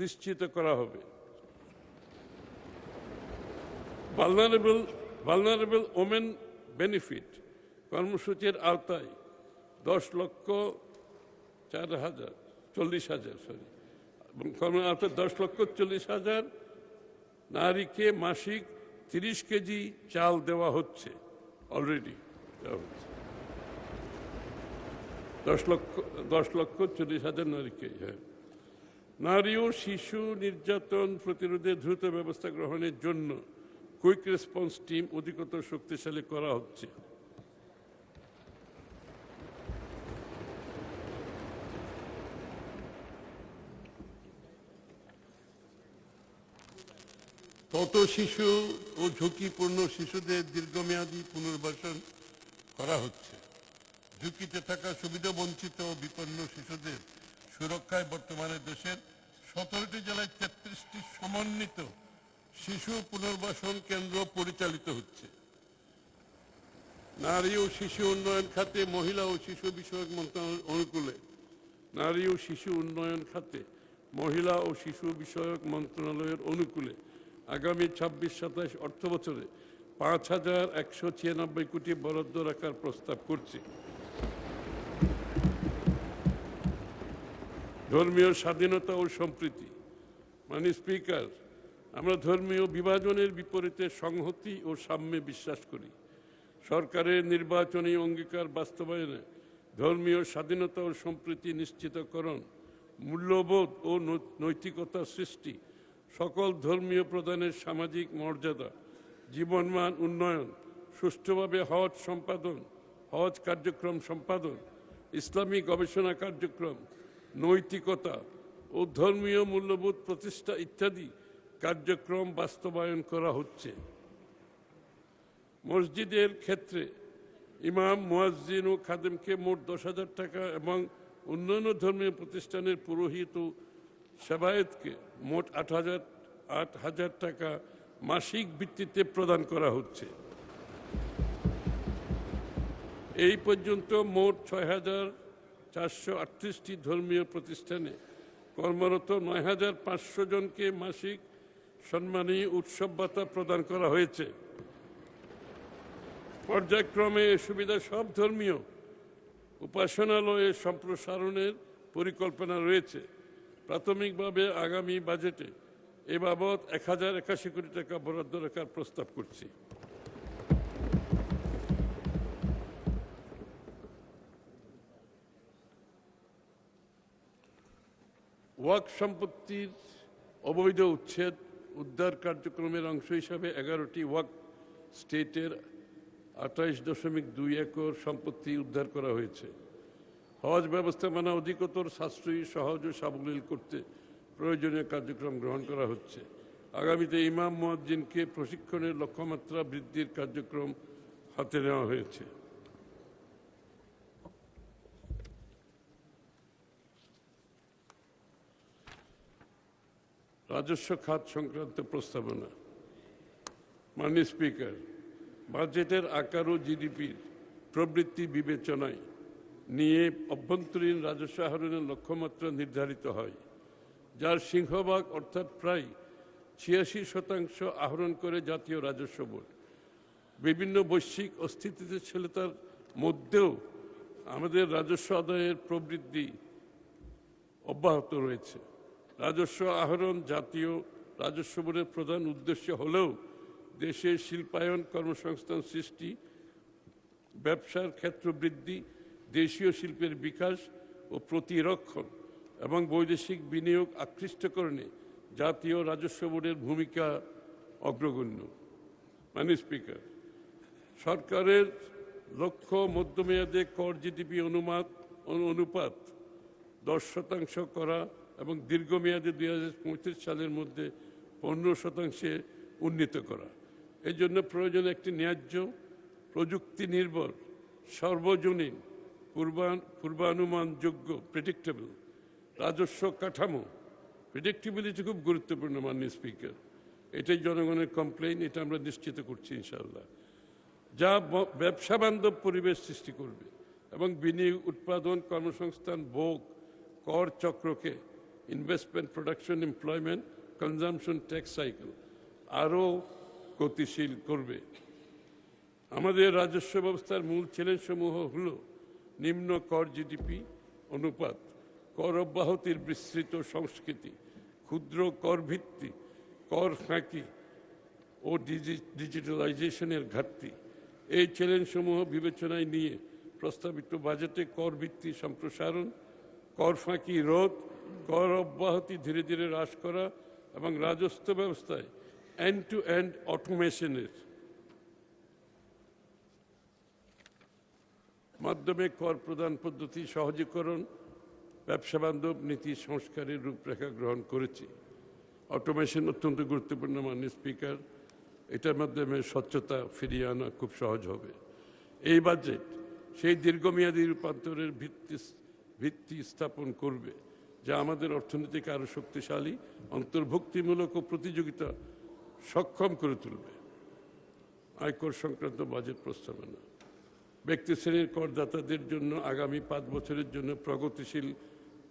নিশ্চিত করা হবে। ভালনারেবল ওমেন বেনিফিট কর্মসূচির আওতায় 10,40,000 নারীকে মাসিক 30 কেজি চাল দেওয়া হচ্ছে। অলরেডি দেওয়া হচ্ছে 10,40,000 নারীকে। নারী ও শিশু নির্যাতন প্রতিরোধে দ্রুত ব্যবস্থা গ্রহণের জন্য কুইক রেসপন্স টিম অধিকতর শক্তিশালী করা হচ্ছে। তত শিশু ও ঝুঁকিপূর্ণ শিশুদের দীর্ঘমেয়াদী পুনর্বাসন করা হচ্ছে। ঝুঁকিতে থাকা সুবিধাবঞ্চিত ও বিপন্ন শিশুদের সুরক্ষায় বর্তমানে দেশের 17টি জেলায় 33টি সমন্বিত শিশু পুনর্বাসন কেন্দ্র পরিচালিত হচ্ছে। নারী ও শিশু উন্নয়ন খাতে মহিলা ও শিশু বিষয়ক মন্ত্রণালয়ের অনুকূলে মহিলা ও শিশু বিষয়ক মন্ত্রণালয়ের অনুকূলে আগামী 26-27 অর্থ বছরে 5,196 কোটি বরাদ্দ রাখার প্রস্তাব করছি। ধর্মীয় স্বাধীনতা ও সম্প্রীতি। মাননীয় স্পিকার, আমরা ধর্মীয় বিভাজনের বিপরীতে সংহতি ও সাম্যে বিশ্বাস করি। সরকারের নির্বাচনী অঙ্গীকার বাস্তবায়নে ধর্মীয় স্বাধীনতা ও সম্প্রীতি নিশ্চিতকরণ, মূল্যবোধ ও নৈতিকতা সৃষ্টি, সকল ধর্মীয় প্রধানের সামাজিক মর্যাদা, জীবনমান উন্নয়ন, সুষ্ঠুভাবে হজ কার্যক্রম সম্পাদন, ইসলামী গবেষণা কার্যক্রম, নৈতিকতা ও ধর্মীয় মূল্যবোধ প্রতিষ্ঠা ইত্যাদি কার্যক্রম বাস্তবায়ন করা হচ্ছে। মসজিদের ক্ষেত্রে ইমাম, মুয়াজ্জিন ও খাদেমকে মোট 10,000 টাকা এবং অন্যান্য ধর্মীয় প্রতিষ্ঠানের পুরোহিত ও সেবায়েতকে মোট 8,000 টাকা মাসিক ভিত্তিতে প্রদান করা হচ্ছে। এই পর্যন্ত মোট 6,438টি ধর্মীয় প্রতিষ্ঠানে কর্মরত 9,500 জনকে মাসিক সম্মানী উৎসব ভাতা প্রদান করা হয়েছে। পর্যায়ক্রমে এ সুবিধা সব ধর্মীয় উপাসনালয়ে সম্প্রসারণের পরিকল্পনা রয়েছে। প্রাথমিকভাবে আগামী বাজেটে এ বাবদ 1081 কোটি টাকা বরাদ্দ রাখার প্রস্তাব করছি। ওয়াকফ সম্পত্তির অবৈধ উচ্ছেদ উদ্ধার কার্যক্রমের অংশ হিসাবে 11টি ওয়াকফ স্টেটের 28.2 একর সম্পত্তি উদ্ধার করা হয়েছে। হজ ব্যবস্থাপনা অধিকতর সাশ্রয়ী, সহজ ও সাবলীল করতে প্রয়োজনীয় কার্যক্রম গ্রহণ করা হচ্ছে। আগামীতে ইমাম মুয়াজ্জিনকে প্রশিক্ষণের লক্ষ্যমাত্রা বৃদ্ধির কার্যক্রম হাতে নেওয়া হয়েছে। রাজস্ব খাত সংক্রান্ত প্রস্তাবনা। মাননীয় স্পিকার, বাজেটের আকার ও জিডিপির প্রবৃদ্ধি বিবেচনায় নিয়ে অভ্যন্তরীণ রাজস্ব আহরণের লক্ষ্যমাত্রা নির্ধারিত হয়, যার সিংহভাগ অর্থাৎ প্রায় 86% আহরণ করে জাতীয় রাজস্ব বোর্ড। বিভিন্ন বৈশ্বিক অস্থিতিশীলতার মধ্যেও আমাদের রাজস্ব আদায়ের প্রবৃদ্ধি অব্যাহত রয়েছে। রাজস্ব আহরণ জাতীয় রাজস্ব বোর্ডের প্রধান উদ্দেশ্য হলেও দেশের শিল্পায়ন, কর্মসংস্থান সৃষ্টি, ব্যবসার ক্ষেত্র বৃদ্ধি, দেশীয় শিল্পের বিকাশ ও প্রতিরক্ষণ এবং বৈদেশিক বিনিয়োগ আকৃষ্টকরণে জাতীয় রাজস্ব বোর্ডের ভূমিকা অগ্রগণ্য। মাননীয় স্পিকার, সরকারের লক্ষ্য মধ্যমেয়াদে কর জিডিপি অনুপাত 10% করা এবং দীর্ঘমেয়াদে 2035 সালের মধ্যে 15%-এ উন্নীত করা। এই জন্য প্রয়োজন একটি ন্যায্য, প্রযুক্তি নির্ভর, সর্বজনীন, পূর্বানুমানযোগ্য প্রেডিক্টেবল রাজস্ব কাঠামো। প্রেডিক্টেবিলিটি খুব গুরুত্বপূর্ণ মাননীয় স্পিকার, এটাই জনগণের কমপ্লেইন, এটা আমরা নিশ্চিত করছি ইনশাআল্লাহ, যা ব্যবসা বান্ধব পরিবেশ সৃষ্টি করবে এবং বিনিয়োগ, উৎপাদন, কর্মসংস্থান, ভোগ, কর চক্রকে investment, production, employment, consumption, tax cycle আরও গতিশীল করবে। আমাদের রাজস্ব ব্যবস্থার মূল চ্যালেঞ্জসমূহ হল নিম্ন কর জিডিপি অনুপাত, কর অব্যাহতির বিস্তৃত সংস্কৃতি, ক্ষুদ্র কর ভিত্তি, কর ফাঁকি ও ডিজিটালাইজেশনের ঘাটতি। এই চ্যালেঞ্জসমূহ বিবেচনায় নিয়ে প্রস্তাবিত বাজেটে কর ভিত্তি সম্প্রসারণ, কর ফাঁকি রোধ, কর অব্যাহতি ধীরে ধীরে হ্রাস করা এবং রাজস্ব ব্যবস্থায় এন্ড টু এন্ড অটোমেশনের মাধ্যমে কর প্রদান পদ্ধতি সহজীকরণ, ব্যবসা বান্ধব নীতি সংস্কারের রূপরেখা গ্রহণ করেছি। অটোমেশন অত্যন্ত গুরুত্বপূর্ণ মাননীয় স্পিকার, এটার মাধ্যমে স্বচ্ছতা ফিরিয়ে আনা খুব সহজ হবে। এই বাজেট সেই দীর্ঘমেয়াদী রূপান্তরের ভিত্তি স্থাপন করবে, যা আমাদের অর্থনীতিকে আরও শক্তিশালী, অন্তর্ভুক্তিমূলক ও প্রতিযোগিতা সক্ষম করে তুলবে। আয়কর সংক্রান্ত বাজেট প্রস্তাবনা। ব্যক্তি শ্রেণীর করদাতাদের জন্য আগামী 5 বছরের জন্য প্রগতিশীল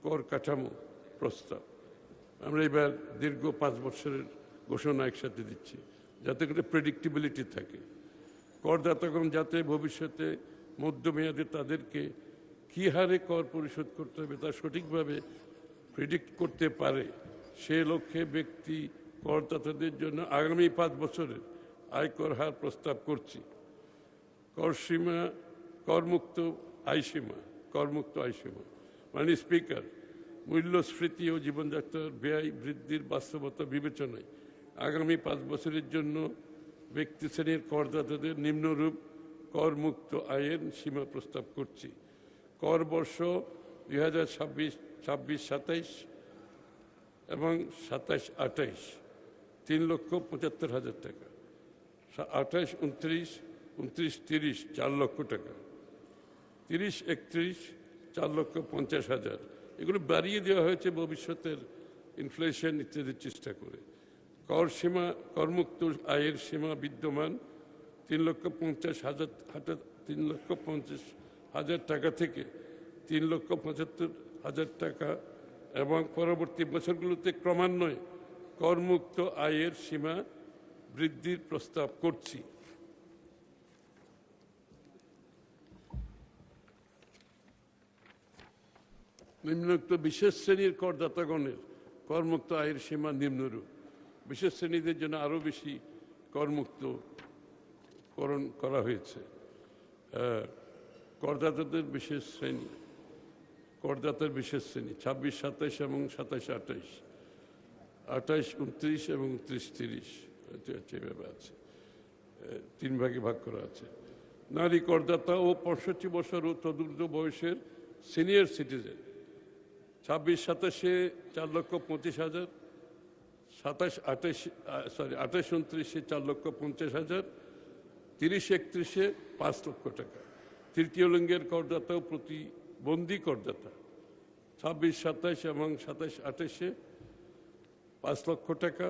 কর কাঠামো প্রস্তাব। আমরা এবার দীর্ঘ 5 বছরের ঘোষণা একসাথে দিচ্ছি, যাতে করে প্রেডিক্টেবিলিটি থাকে। করদাতাগণ যাতে ভবিষ্যতে মধ্যমেয়াদে তাদেরকে কী হারে কর পরিশোধ করতে হবে তা সঠিকভাবে প্রেডিক্ট করতে পারে, সে লক্ষ্যে ব্যক্তি করদাতাদের জন্য আগামী 5 বছরের আয়কর হার প্রস্তাব করছি। করসীমা, করমুক্ত আয়সীমা। মাননীয় স্পিকার, মূল্যস্ফীতি ও জীবনযাত্রার ব্যয় বৃদ্ধির বাস্তবতা বিবেচনায় আগামী 5 বছরের জন্য ব্যক্তি শ্রেণীর করদাতাদের নিম্নরূপ করমুক্ত আয়ের সীমা প্রস্তাব করছি। কর বর্ষ 2026-27 এবং 27-28 3,75,000 টাকা, 28-29, 29-30 4 লক্ষ টাকা, 30-31 4,50,000। এগুলো বাড়িয়ে দেওয়া হয়েছে ভবিষ্যতের ইনফ্লেশন ইত্যাদির চেষ্টা করে। কর সীমা, করমুক্ত আয়ের সীমা বিদ্যমান 3,50,000 টাকা থেকে 3,75,000 টাকা এবং পরবর্তী বছরগুলোতে ক্রমান্বয়ে করমুক্ত আয়ের সীমা বৃদ্ধির প্রস্তাব করছি। নিম্নোক্ত বিশেষ শ্রেণীর করদাতাগণের করমুক্ত আয়ের সীমা নিম্নরূপ। বিশেষ শ্রেণীদের জন্য আরও বেশি করমুক্তকরণ করা হয়েছে। করদাতাদের বিশেষ শ্রেণী, করদাতার বিশেষ শ্রেণী 26, 27 এবং 27, 28, 28, 29 এবং 29, 30 এভাবে আছে, 3 ভাগে ভাগ করা আছে। নারী করদাতা ও 65 বছর ও তদূর্ধ্ব বয়সের সিনিয়র সিটিজেন 26, 27-এ 4,25,000, 27, 28, 29-এ 4,50,000, 30, 31-এ 5 লক্ষ টাকা। তৃতীয় লিঙ্গের করদাতা ও প্রতিবন্ধী করদাতা 26, 27 এবং 27, 28-এ 5 লক্ষ টাকা,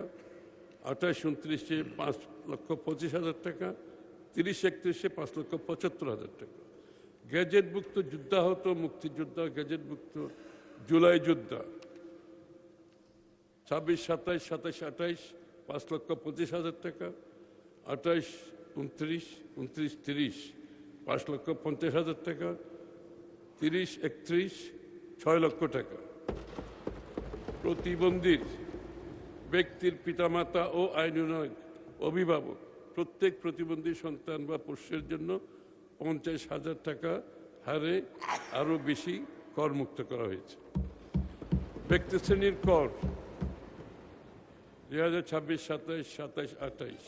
28, 29-এ 5,25,000 টাকা, 30, 31-এ 5,75,000 টাকা। গ্যাজেটভুক্ত যুদ্ধাহত মুক্তিযোদ্ধা, গ্যাজেটভুক্ত জুলাই যোদ্ধা 26, 27, 27, 28 5,25,000 টাকা, 28, 29, 29, 30 5,50,000 টাকা, 30, 31 6 লক্ষ টাকা। প্রতিবন্ধী ব্যক্তির পিতামাতা ও আইনানুগ অভিভাবক প্রত্যেক প্রতিবন্ধী সন্তান বা পোষ্যের জন্য 50,000 টাকা হারে আরও বেশি করমুক্ত করা হয়েছে। ব্যক্তি শ্রেণীর কর 2026, 27, 27, 28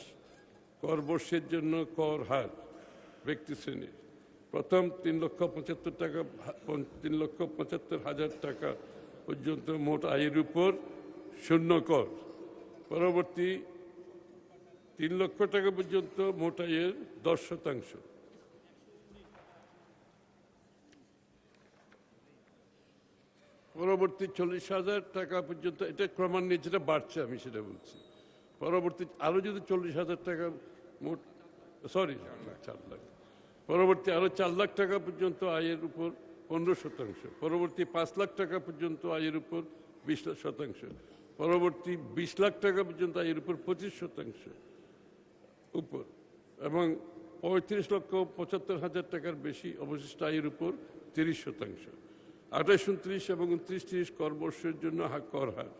কর বর্ষের জন্য কর হার ব্যক্তি শ্রেণীর প্রথম 3,75,000 টাকা, 3,75,000 টাকা পর্যন্ত মোট আয়ের উপর শূন্য কর। পরবর্তী 3 লক্ষ টাকা পর্যন্ত মোট আয়ের 10%। পরবর্তী 40,000 টাকা পর্যন্ত, এটা ক্রমান্বয়ে যেটা বাড়ছে আমি সেটা বলছি। পরবর্তী আরও যদি 40,000 টাকা মোট, 4 লাখ, পরবর্তী আরও 4 লাখ টাকা পর্যন্ত আয়ের উপর 15%, পরবর্তী 5 লাখ টাকা পর্যন্ত আয়ের উপর 20%, পরবর্তী 20 লাখ টাকা পর্যন্ত আয়ের উপর 25% উপর, এবং 35,75,000 টাকার বেশি অবশিষ্ট আয়ের উপর 30%। 28, 29 এবং 29, 30 কর বর্ষের জন্য কর হার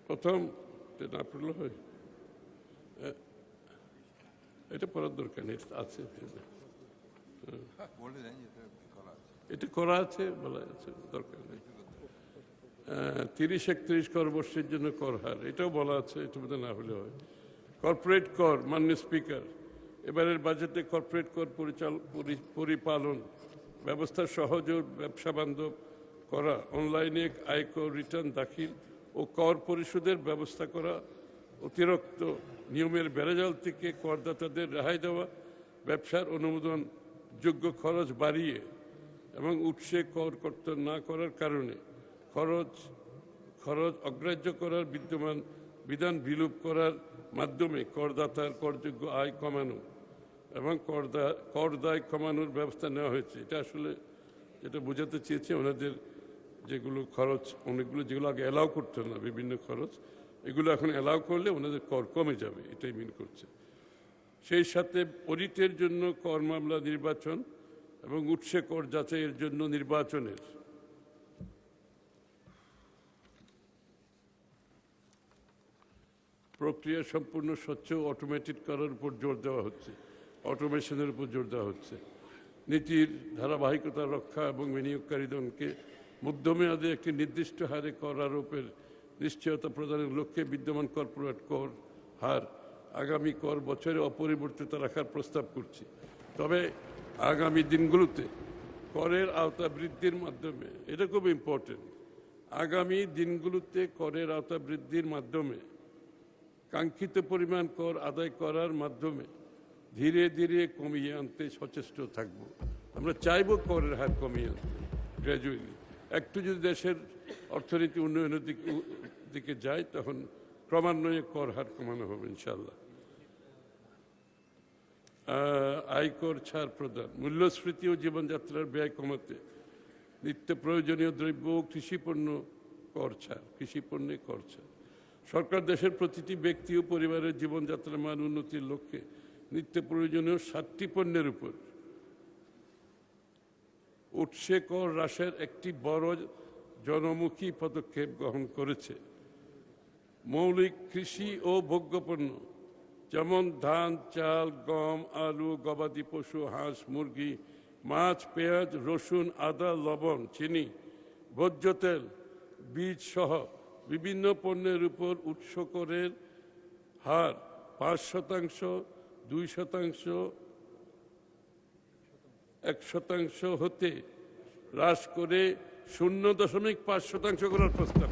প্রথম না পড়লে হয়, এটা পড়ার দরকার নেই, আছে এটা করা আছে, বলা আছে, দরকার নেই। 30, 31 কর বর্ষের জন্য কর হার এটাও বলা আছে, এটা বোধহয় না হলে হয়। কর্পোরেট কর, মাননীয় স্পিকার, এবারের বাজেটে কর্পোরেট কর পরিপালন ব্যবস্থা সহজ ও ব্যবসা বান্ধব করা, অনলাইনে আয়কর রিটার্ন দাখিল ও কর পরিশোধের ব্যবস্থা করা, অতিরিক্ত নিয়মের বেড়াজাল থেকে করদাতাদের রেহাই দেওয়া, ব্যবসার অনুমোদন যোগ্য খরচ বাড়িয়ে এবং উৎসে কর কর্তন না করার কারণে খরচ অগ্রাহ্য করার বিদ্যমান বিধান বিলোপ করার মাধ্যমে করদাতার করযোগ্য আয় কমানো এবং কর দায় কমানোর ব্যবস্থা নেওয়া হয়েছে। এটা আসলে যেটা বোঝাতে চেয়েছে, ওনাদের যেগুলো খরচ, অনেকগুলো যেগুলো আগে অ্যালাউ করতো না, বিভিন্ন খরচ, এগুলো এখন অ্যালাউ করলে ওনাদের কর কমে যাবে, এটাই মিন করছে। সেই সাথে অডিটের জন্য কর মামলা নির্বাচন এবং উৎসে কর যাচাইয়ের জন্য নির্বাচনের প্রক্রিয়া সম্পূর্ণ স্বচ্ছ ও অটোমেটেড করার উপর জোর দেওয়া হচ্ছে, অটোমেশনের উপর জোর দেওয়া হচ্ছে। নীতির ধারাবাহিকতা রক্ষা এবং বিনিয়োগকারীগণকে মধ্যমেয়াদে একটি নির্দিষ্ট হারে কর আরোপের নিশ্চয়তা প্রদানের লক্ষ্যে বিদ্যমান কর্পোরেট কর হার আগামী কর বছরে অপরিবর্তিত রাখার প্রস্তাব করছি। তবে আগামী দিনগুলোতে করের আওতা বৃদ্ধির মাধ্যমে, এটা খুব ইম্পর্টেন্ট, আগামী দিনগুলোতে করের আওতা বৃদ্ধির মাধ্যমে কাঙ্ক্ষিত পরিমাণ কর আদায় করার মাধ্যমে ধীরে ধীরে কমিয়ে আনতে সচেষ্ট থাকব। আমরা চাইব করের হার কমিয়ে আনতে গ্র্যাজুয়ালি। একটু যদি দেশের অর্থনীতি উন্নয়নের দিকে যায়, তখন ক্রমান্বয়ে কর হার কমানো হবে ইনশাল্লাহ। আয়কর ছাড় প্রদান, মূল্যস্ফীতি ও জীবনযাত্রার ব্যয় কমাতে নিত্য প্রয়োজনীয় দ্রব্য ও কৃষিপণ্য কর ছাড়, কৃষি পণ্যে কর ছাড়। সরকার দেশের প্রতিটি ব্যক্তি ও পরিবারের জীবনযাত্রার মান উন্নতির লক্ষ্যে নিত্য প্রয়োজনীয় 7টি পণ্যের উপর উৎসে কর হ্রাসের একটি বড় জনমুখী পদক্ষেপ গ্রহণ করেছে। মৌলিক কৃষি ও ভোগ্যপণ্য যেমন ধান, চাল, গম, আলু, গবাদি পশু, হাঁস, মুরগি, মাছ, পেঁয়াজ, রসুন, আদা, লবণ, চিনি, ভোজ্য তেল, বীজ সহ বিভিন্ন পণ্যের উপর উৎস করের হার 5%, 2%, 1% হতে হ্রাস করে 0.5% করার প্রস্তাব।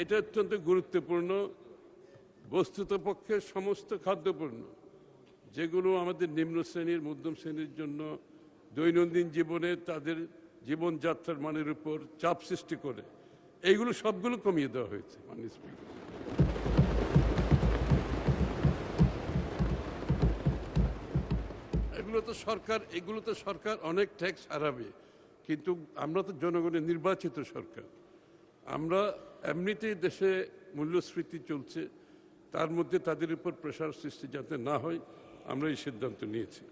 এটা অত্যন্ত গুরুত্বপূর্ণ। বস্তুতপক্ষে সমস্ত খাদ্যপণ্য যেগুলো আমাদের নিম্ন শ্রেণীর, মধ্যম শ্রেণীর জন্য দৈনন্দিন জীবনে তাদের জীবনযাত্রার মানের উপর চাপ সৃষ্টি করে, এইগুলো সবগুলো কমিয়ে দেওয়া হয়েছে মাননীয় স্পিকার। এগুলো তো সরকার অনেক ট্যাক্স হারাবে, কিন্তু আমরা তো জনগণের নির্বাচিত সরকার। আমরা এমনিতেই দেশে মূল্যস্ফীতি চলছে, তার মধ্যে তাদের উপর প্রেশার সৃষ্টি যাতে না হয়, আমরা এই সিদ্ধান্ত নিয়েছি।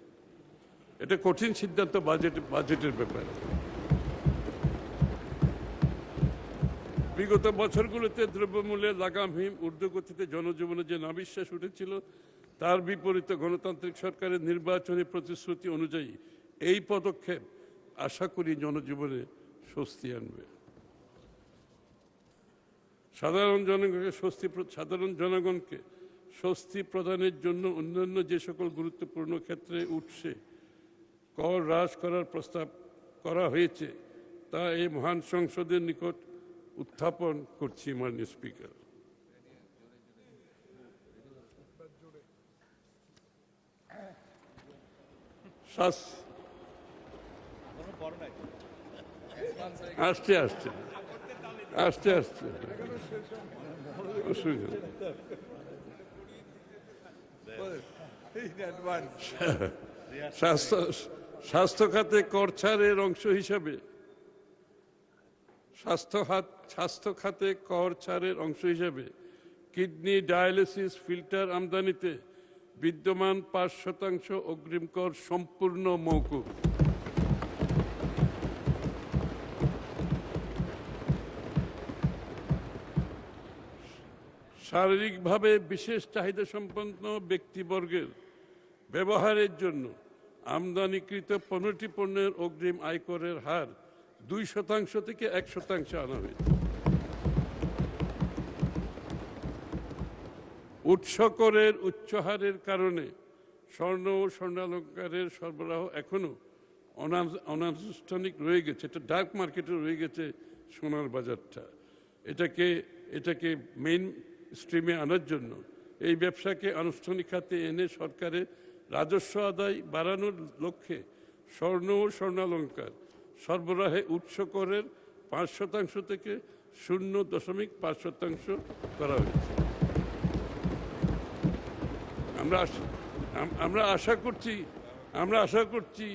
এটা কঠিন সিদ্ধান্ত বাজেটের ব্যাপারে। বিগত বছরগুলোতে দ্রব্যমূল্যের লাগামহীন ঊর্ধ্বগতিতে জনজীবনে যে নাবিশ্বাস উঠেছিল, তার বিপরীতে গণতান্ত্রিক সরকারের নির্বাচনী প্রতিশ্রুতি অনুযায়ী এই পদক্ষেপ আশা করি জনজীবনে স্বস্তি আনবে। সাধারণ জনগণকে স্বস্তি প্রদানের জন্য অন্যান্য যে সকল গুরুত্বপূর্ণ ক্ষেত্রে উৎসে কর হ্রাস করার প্রস্তাব করা হয়েছে তা এই মহান সংসদের নিকট উত্থাপন করছি মাননীয় স্পিকার। আসছে আসছে আসছে আসছে অসুবিধা। স্বাস্থ্য খাতে কর ছাড়ের অংশ হিসাবে কিডনি ডায়ালিসিস ফিল্টার আমদানিতে বিদ্যমান 5% অগ্রিম কর সম্পূর্ণ মওকুফ। শারীরিকভাবে বিশেষ চাহিদা সম্পন্ন ব্যক্তিবর্গের ব্যবহারের জন্য আমদানিকৃত 15টি পণ্যের অগ্রিম আয়করের হার 2% থেকে 1% আনা হয়েছে। উৎস করের উচ্চ হারের কারণে স্বর্ণ ও স্বর্ণালঙ্কারের সরবরাহ এখনো অনানুষ্ঠানিক রয়ে গেছে। এটা ডার্ক মার্কেটে রয়ে গেছে সোনার বাজারটা। এটাকে মেইন স্ট্রিমে আনার জন্য এই ব্যবসাকে আনুষ্ঠানিক খাতে এনে সরকারের রাজস্ব আদায় বাড়ানোর লক্ষ্যে স্বর্ণ ও স্বর্ণালঙ্কার সরবরাহে উৎস করের 5% থেকে 0.5% করা হয়েছে। আমরা আশা করছি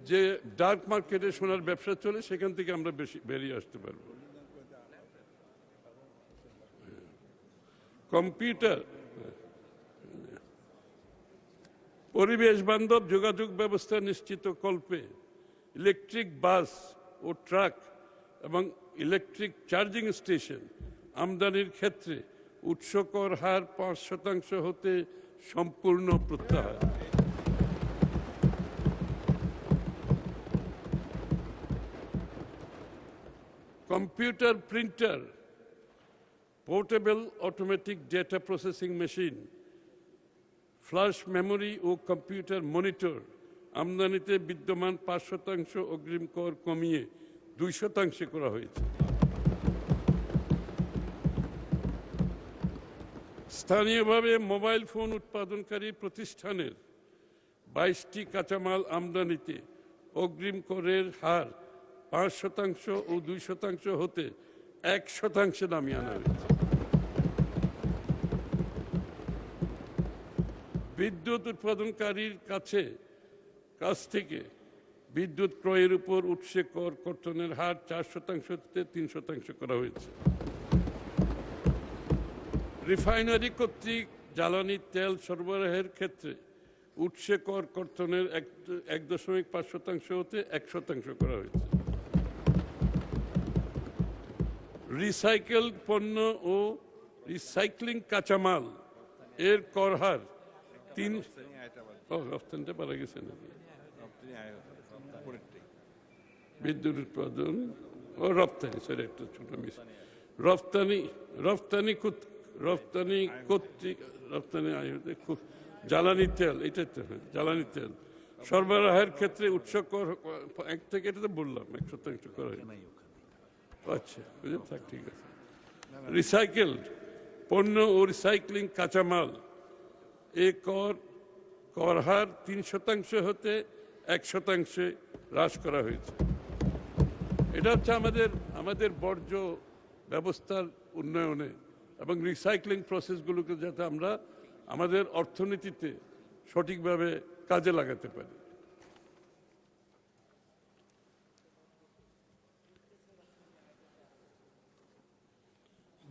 যে ডার্ক মার্কেটে সোনার ব্যবসা চলে, সেখান থেকে আমরা বেরিয়ে আসতে পারব। কম্পিউটার, পরিবেশ বান্ধব যোগাযোগ ব্যবস্থা নিশ্চিত কল্পে ইলেকট্রিক বাস ও ট্রাক এবং ইলেকট্রিক চার্জিং স্টেশন আমদানির ক্ষেত্রে উৎস কর হার 5% হতে সম্পূর্ণ প্রত্যাহার। Computer printer, portable automatic data processing machine, flash memory ও কম্পিউটার মনিটর আমদানিতে বিদ্যমান 5% অগ্রিম কর কমিয়ে 2% করা হয়েছে। স্থানীয়ভাবে মোবাইল ফোন উৎপাদনকারী প্রতিষ্ঠানের 22টি কাঁচামাল আমদানিতে অগ্রিম করের হার 5% ও 2% হতে 1% নামিয়ে আনা হয়েছে। বিদ্যুৎ উৎপাদনকারীর কাছে কাছ থেকে বিদ্যুৎ ক্রয়ের উপর উৎসে কর কর্তনের হার 4% থেকে 3% করা হয়েছে। রিফাইনারি কর্তৃক জ্বালানি তেল সরবরাহের ক্ষেত্রে উৎসে কর কর্তনের 1.5% হতে 1% করা হয়েছে। রিসাইকেল পণ্য ও রিসাইক্লিং কাঁচামাল এর কর হার রপ্তানিটা পারা গেছে নাকি? বিদ্যুৎ উৎপাদন ও রপ্তানি, সরি একটা ছোট মিস, রপ্তানি কর্তৃক জ্বালানি তেল, এটা তো হ্যাঁ জ্বালানি তেল সরবরাহের ক্ষেত্রে উৎস কর 1 থেকে, এটা তো বললাম 1% করা হয়। আচ্ছা থাক, ঠিক আছে। রিসাইকেল পণ্য ও রিসাইক্লিং কাঁচামাল এ কর হার 3% হতে 1% হ্রাস করা হয়েছে। এটা হচ্ছে আমাদের বর্জ্য ব্যবস্থার উন্নয়নে এবং রিসাইক্লিং প্রসেসগুলোকে যাতে আমরা আমাদের অর্থনীতিতে সঠিকভাবে কাজে লাগাতে পারি।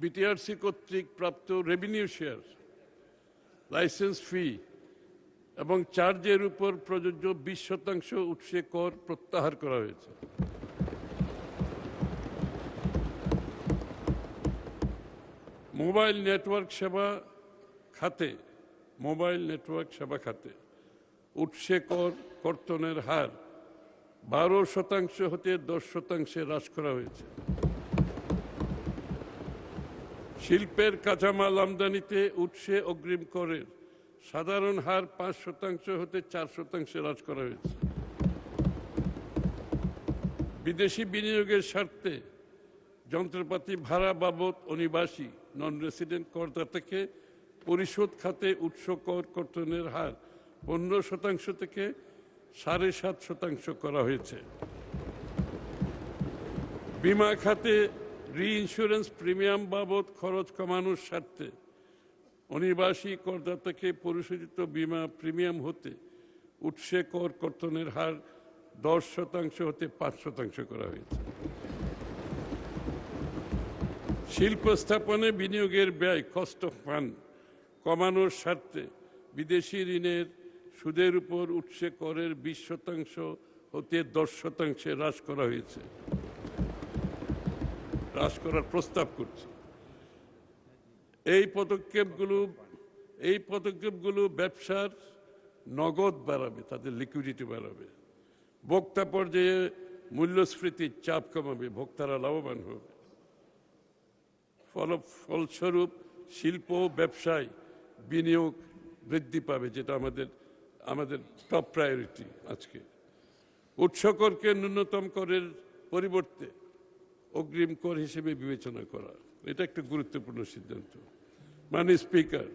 বিটিআরসি কর্তৃক প্রাপ্ত রেভিনিউ শেয়ার, লাইসেন্স ফি এবং চার্জের উপর প্রযোজ্য 20% উৎসে কর প্রত্যাহার করা হয়েছে। মোবাইল নেটওয়ার্ক সেবা খাতে উৎসে কর কর্তনের হার 12% হতে 10% হ্রাস করা হয়েছে। শিল্পের কাঁচামাল আমদানিতে উৎসে অগ্রিম করের সাধারণ হার 5% হতে 4% হ্রাস করা হয়েছে। বিদেশি বিনিয়োগের স্বার্থে যন্ত্রপাতি ভাড়া বাবদ অনিবাসী নন রেসিডেন্ট করদাতাকে পরিশোধ খাতে উৎস কর কর্তনের হার 15% থেকে 7.5% করা হয়েছে। বিমা খাতে রি-ইন্স্যুরেন্স প্রিমিয়াম বাবদ খরচ কমানোর স্বার্থে অনিবাসী করদাতাকে পরিশোধিত বিমা প্রিমিয়াম হতে উৎসে কর কর্তনের হার 10% হতে 5% করা হয়েছে। শিল্প স্থাপনে বিনিয়োগের ব্যয় কস্ট অফ ফান্ড কমানোর স্বার্থে বিদেশি ঋণের সুদের উপর উৎসে করের 20% হতে 10% হ্রাস করা হয়েছে, হ্রাস করার প্রস্তাব করছে। এই পদক্ষেপগুলো ব্যবসার নগদ বাড়াবে, তাদের লিকুইডিটি বাড়াবে, ভোক্তা পর্যায়ে মূল্যস্ফীতির চাপ কমাবে, ভোক্তারা লাভবান হবে। ফলস্বরূপ শিল্প ব্যবসায় বিনিয়োগ বৃদ্ধি পাবে, যেটা আমাদের টপ প্রায়োরিটি আজকে। উৎস করকে ন্যূনতম করের পরিবর্তে অগ্রিম কর হিসেবে বিবেচনা করা, এটা একটা গুরুত্বপূর্ণ সিদ্ধান্ত। মাননীয় স্পিকার,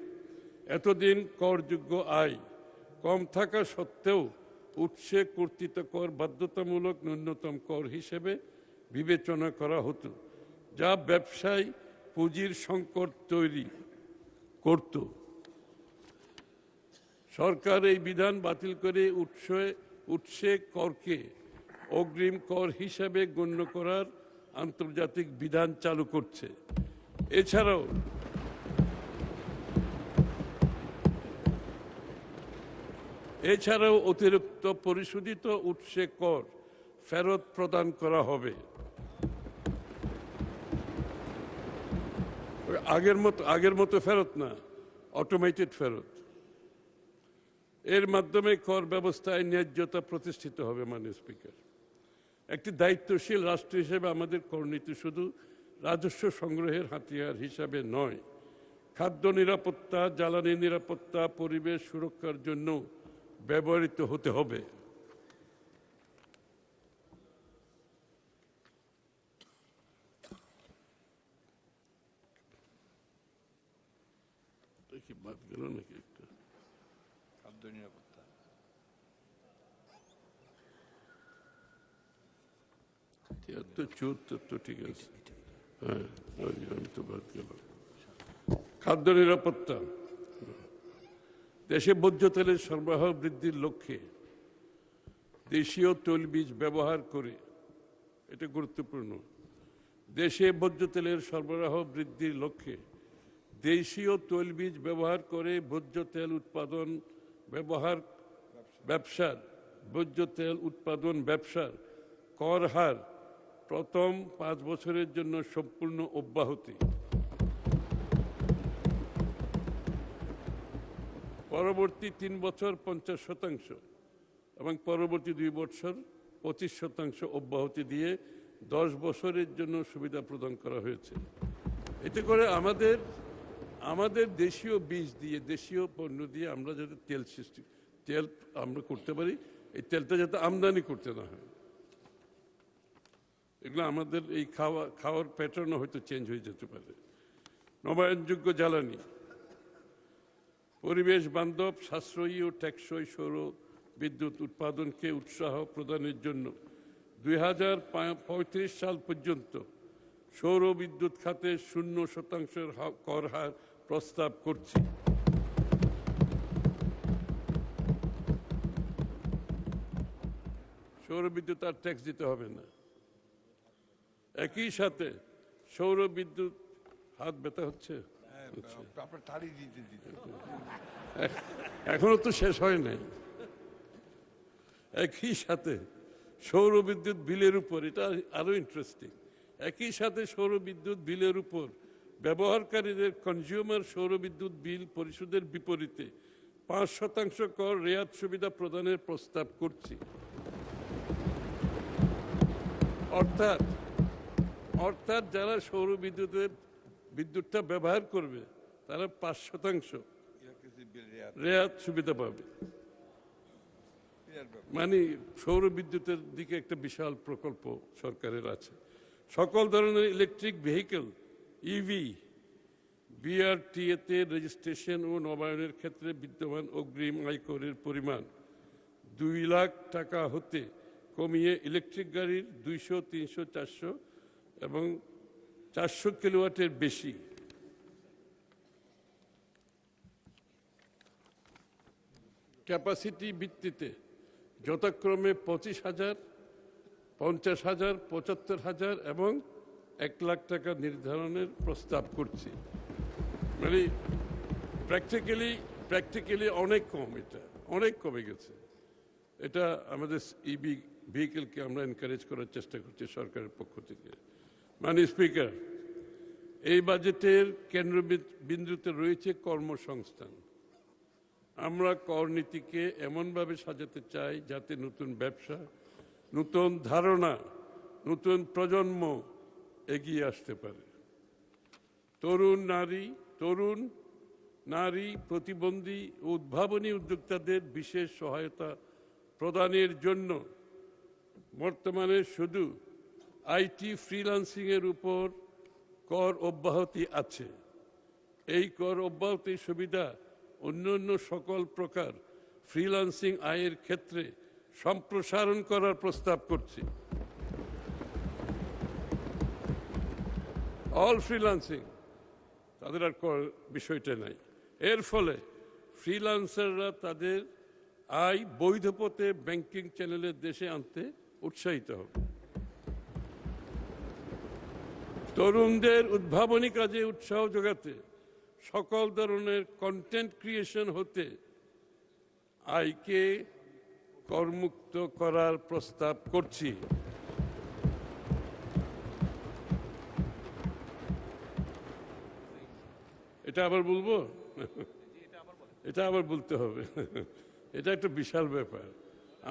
এতদিন করযোগ্য আয় কম থাকা সত্ত্বেও উৎসে কর্তৃত কর বাধ্যতামূলক ন্যূনতম কর হিসেবে বিবেচনা করা হতো, যা ব্যবসায় পুঁজির সংকট তৈরি করত। সরকার এই বিধান বাতিল করে উৎসে করকে অগ্রিম কর হিসাবে গণ্য করার আন্তর্জাতিক বিধান চালু করছে। এছাড়াও অতিরিক্ত পরিশোধিত উৎসে কর ফেরত প্রদান করা হবে। আগের মতো ফেরত না, অটোমেটেড ফেরত। এর মাধ্যমে কর ব্যবস্থায় ন্যায্যতা প্রতিষ্ঠিত হবে। মাননীয় স্পিকার, একটি দায়িত্বশীল রাষ্ট্র হিসেবে আমাদের করনীতি শুধু রাজস্ব সংগ্রহের হাতিয়ার হিসাবে নয়, খাদ্য নিরাপত্তা, জ্বালানি নিরাপত্তা, পরিবেশ সুরক্ষার জন্য ব্যবহৃত হতে হবে। বাদ গেল নাকি একটা? খাদ্য নিরাপত্তা, 73-74 তো ঠিক আছে, হ্যাঁ আমি তো বাদ গেলাম। খাদ্য নিরাপত্তা, দেশে ভোজ্য তেলের সরবরাহ বৃদ্ধির লক্ষ্যে দেশীয় তৈলবীজ ব্যবহার করে, এটা গুরুত্বপূর্ণ, দেশে ভোজ্য তেলের সরবরাহ বৃদ্ধির লক্ষ্যে দেশীয় তৈলবীজ ব্যবহার করে ভোজ্য তেল উৎপাদন ব্যবসার কর হার প্রথম 5 বছরের জন্য সম্পূর্ণ অব্যাহতি, পরবর্তী 3 বছর 50% এবং পরবর্তী 2 বছর 25% অব্যাহতি দিয়ে 10 বছরের জন্য সুবিধা প্রদান করা হয়েছে। এতে করে আমাদের দেশীয় বীজ দিয়ে, দেশীয় পণ্য দিয়ে আমরা যাতে তেল আমরা করতে পারি, এই তেলটা যাতে আমদানি করতে না হয়। এগুলো আমাদের এই খাওয়ার প্যাটার্নও হয়তো চেঞ্জ হয়ে যেতে পারে। নবায়নযোগ্য জ্বালানি, পরিবেশ বান্ধব, সাশ্রয়ী ও টেকসই সৌর বিদ্যুৎ উৎপাদনকে উৎসাহ প্রদানের জন্য 2035 সাল পর্যন্ত সৌর বিদ্যুৎ খাতে 0% কর হার প্রস্তাব করছি। সৌর বিদ্যুৎ আর ট্যাক্স দিতে হবে না। একই সাথে সৌর বিদ্যুৎ, হাত ব্যথা হচ্ছে, এখনো তো শেষ হয় নাই। একই সাথে সৌর বিদ্যুৎ বিলের উপর, এটা আরো ইন্টারেস্টিং, একই সাথে সৌর বিদ্যুৎ বিলের উপর ব্যবহারকারীদের কনজিউমার সৌর বিদ্যুৎ বিল পরিশোধের বিপরীতে 5% কর রেয়াত সুবিধা প্রদানের প্রস্তাব করছি। অর্থাৎ যারা সৌর বিদ্যুৎটা ব্যবহার করবে তারা 5% রেয়াত সুবিধা পাবে। মানে সৌর বিদ্যুতের দিকে একটা বিশাল প্রকল্প সরকারের আছে। সকল ধরনের ইলেকট্রিক ভেহিকেল ইভি বিআরটিএতে রেজিস্ট্রেশন ও নবায়নের ক্ষেত্রে বিদ্যমান অগ্রিম আয়করের পরিমাণ 2 লাখ টাকা হতে কমিয়ে ইলেকট্রিক গাড়ির 200, 300, 400 এবং 400 কিলোওয়াটের বেশি ক্যাপাসিটি ভিত্তিতে যথাক্রমে 25,000, 50,000, 75,000 এবং 1 লাখ টাকা নির্ধারণের প্রস্তাব করছি। মানে প্র্যাকটিক্যালি অনেক কম, এটা অনেক কমে গেছে। এটা আমাদের ইভি ভেহিকেলকে আমরা এনকারেজ করার চেষ্টা করছি সরকারের পক্ষ থেকে। মাননীয় স্পিকার, এই বাজেটের কেন্দ্রবিন্দুতে রয়েছে কর্মসংস্থান। আমরা কর নীতিকে এমনভাবে সাজাতে চাই যাতে নতুন ব্যবসা, নতুন ধারণা, নতুন প্রজন্ম এগিয়ে আসতে পারে। তরুণ নারী প্রতিবন্ধী ও উদ্ভাবনী উদ্যোক্তাদের বিশেষ সহায়তা প্রদানের জন্য বর্তমানে শুধু আইটি ফ্রিল্যান্সিং এর উপর কর অব্যাহতি আছে। এই কর অব্যাহতির সুবিধা অন্যান্য সকল প্রকার ফ্রিল্যান্সিং আয়ের ক্ষেত্রে সম্প্রসারণ করার প্রস্তাব করছি। অল ফ্রিল্যান্সিং, তাদের আর বিষয়টা নাই। এর ফলে ফ্রিল্যান্সাররা তাদের আয় বৈধ পথে ব্যাংকিং চ্যানেলে দেশে আনতে উৎসাহিত হবে। তরুণদের উদ্ভাবনী কাজে উৎসাহ যোগাতে সকল ধরনের কন্টেন্ট ক্রিয়েশন হতে আয়কে করমুক্ত করার প্রস্তাব করছি। এটা আবার বলবো? এটা আবার বলতে হবে। এটা একটা বিশাল ব্যাপার।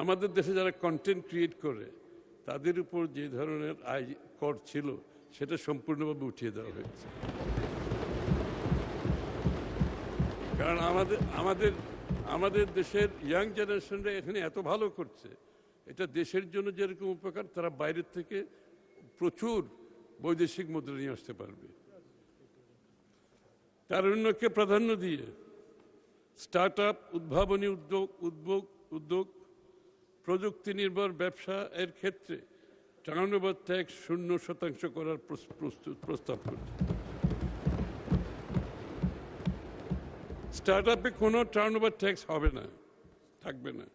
আমাদের দেশে যারা কন্টেন্ট ক্রিয়েট করে তাদের উপর যে ধরনের আয় কর ছিল সেটা সম্পূর্ণভাবে উঠিয়ে দেওয়া হয়েছে। কারণ আমাদের দেশের ইয়াং জেনারেশনরা এখানে এত ভালো করছে, এটা দেশের জন্য যেরকম উপকার, তারা বাইরের থেকে প্রচুর বৈদেশিক মুদ্রা নিয়ে আসতে পারবে। তারুণ্যকে প্রাধান্য দিয়ে স্টার্ট আপ, উদ্ভাবনী উদ্যোগ, প্রযুক্তি নির্ভর ব্যবসা এর ক্ষেত্রে টার্নওভার ট্যাক্স 0% করার প্রস্তাব করছে। স্টার্ট আপে কোনো টার্নওভার ট্যাক্স হবে না, থাকবে না।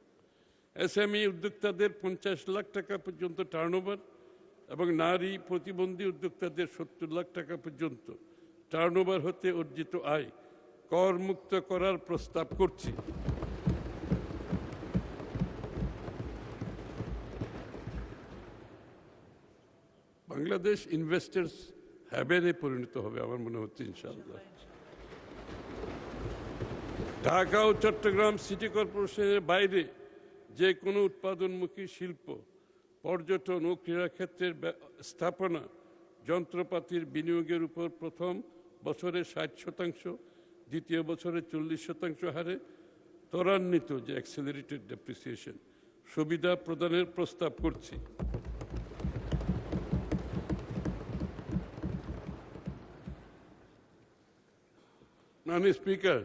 এসএমই উদ্যোক্তাদের 50 লাখ টাকা পর্যন্ত টার্নওভার এবং নারী প্রতিবন্ধী উদ্যোক্তাদের 70 লাখ টাকা পর্যন্ত টার্নওভার হতে অর্জিত আয় করমুক্ত করার প্রস্তাব করছি। বাংলাদেশ ইনভেস্টার্স হ্যাভেনে পরিণত হবে আমার মনে হচ্ছে ইনশাআল্লাহ। ঢাকা ও চট্টগ্রাম সিটি কর্পোরেশনের বাইরে যে কোনো উৎপাদনমুখী শিল্প, পর্যটন ও ক্রীড়াক্ষেত্রের স্থাপনা, যন্ত্রপাতির বিনিয়োগের উপর প্রথম বছরে 60%, দ্বিতীয় বছরে 40% হারে ত্বরান্বিত যে অ্যাক্সেলারেটেড ডেপ্রিসিয়েশন সুবিধা প্রদানের প্রস্তাব করছি। মাননীয় স্পিকার,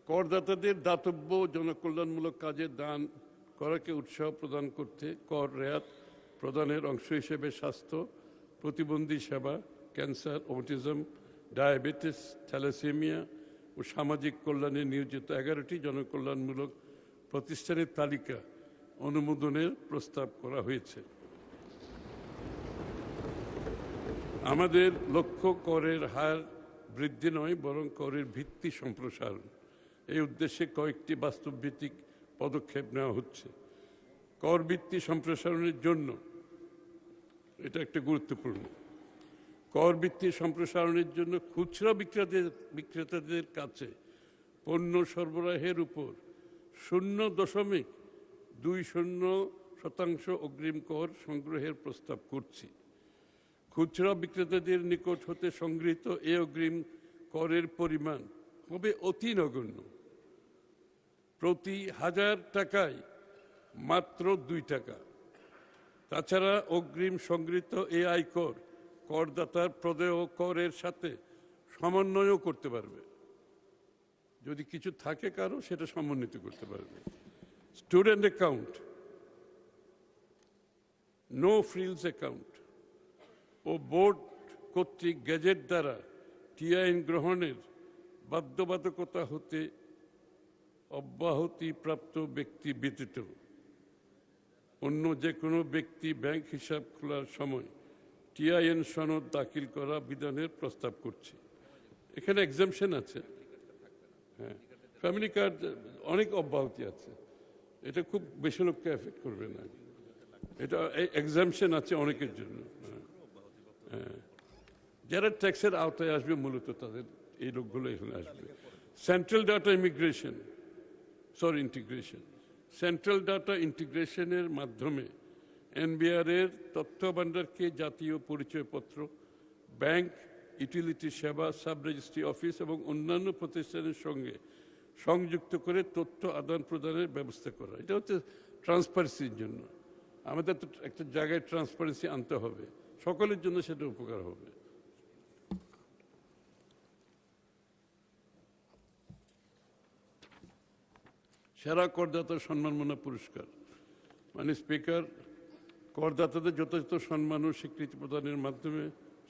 করদাতাদের দাতব্য জনকল্যাণমূলক কাজে দান করাকে উৎসাহ প্রদান করতে কর রেয়াত প্রদানের অংশ হিসেবে স্বাস্থ্য, প্রতিবন্ধী সেবা, ক্যান্সার, অটিজম, ডায়াবেটিস, থ্যালাসেমিয়া ও সামাজিক কল্যাণে নিয়োজিত 11টি জনকল্যাণমূলক প্রতিষ্ঠানের তালিকা অনুমোদনের প্রস্তাব করা হয়েছে। আমাদের লক্ষ্য করের হার বৃদ্ধি নয়, বরং করের ভিত্তি সম্প্রসারণ। এই উদ্দেশ্যে কয়েকটি বাস্তবভিত্তিক পদক্ষেপ নেওয়া হচ্ছে। কর ভিত্তি সম্প্রসারণের জন্য এটা একটা গুরুত্বপূর্ণ। কর ভিত্তি সম্প্রসারণের জন্য খুচরা বিক্রেতাদের কাছে পণ্য সরবরাহের উপর 0.20% অগ্রিম কর সংগ্রহের প্রস্তাব করছি। খুচরা বিক্রেতাদের নিকট হতে সংগৃহীত এই অগ্রিম করের পরিমাণ হবে অতি নগণ্য, প্রতি 1000 টাকায় মাত্র 2 টাকা। তাছাড়া অগ্রিম সংগৃহীত এই আয়কর করদাতার প্রদেয় করের সাথে সমন্বয়ও করতে পারবে। যদি কিছু থাকে কারো, সেটা সমন্বিত করতে পারবে। Student account, no frills account ও বোর্ড কর্তৃক গেজেট দ্বারা টিআইন গ্রহণের বাধ্যবাধকতা হতে অব্যাহতিপ্রাপ্ত ব্যক্তি ব্যতীত অন্য যে কোনো ব্যক্তি ব্যাংক হিসাব খোলার সময় টিআইএন সনদ দাখিল করা বিধানের প্রস্তাব করছি। এখানে এক্সামশন আছে, হ্যাঁ, ফ্যামিলি কার্ড অনেক অব্যাহতি আছে, এটা খুব বেশি লোককে এফেক্ট করবে না। এটা এক্সামশন আছে অনেকের জন্য, হ্যাঁ, যারা ট্যাক্সের আওতায় আসবে মূলত তাদের এই লোকগুলো এখানে আসবে। Central data integration central data ইন্টিগ্রেশনের মাধ্যমে এনবিআর এর তথ্য ভাণ্ডারকে জাতীয় পরিচয়পত্র, ব্যাংক, ইউটিলিটি সেবা, সাব রেজিস্ট্রি অফিস এবং অন্যান্য প্রতিষ্ঠানের সঙ্গে সংযুক্ত করে তথ্য আদান প্রদানের ব্যবস্থা করা। এটা হচ্ছে ট্রান্সপারেন্সির জন্য। আমাদের তো একটা জায়গায় ট্রান্সপারেন্সি আনতে হবে, সকলের জন্য সেটা উপকার হবে। সেরা করদাতা সম্মাননা পুরস্কার। মানে স্পিকার, করদাতাদের যথাযথ সম্মান ও স্বীকৃতি প্রদানের মাধ্যমে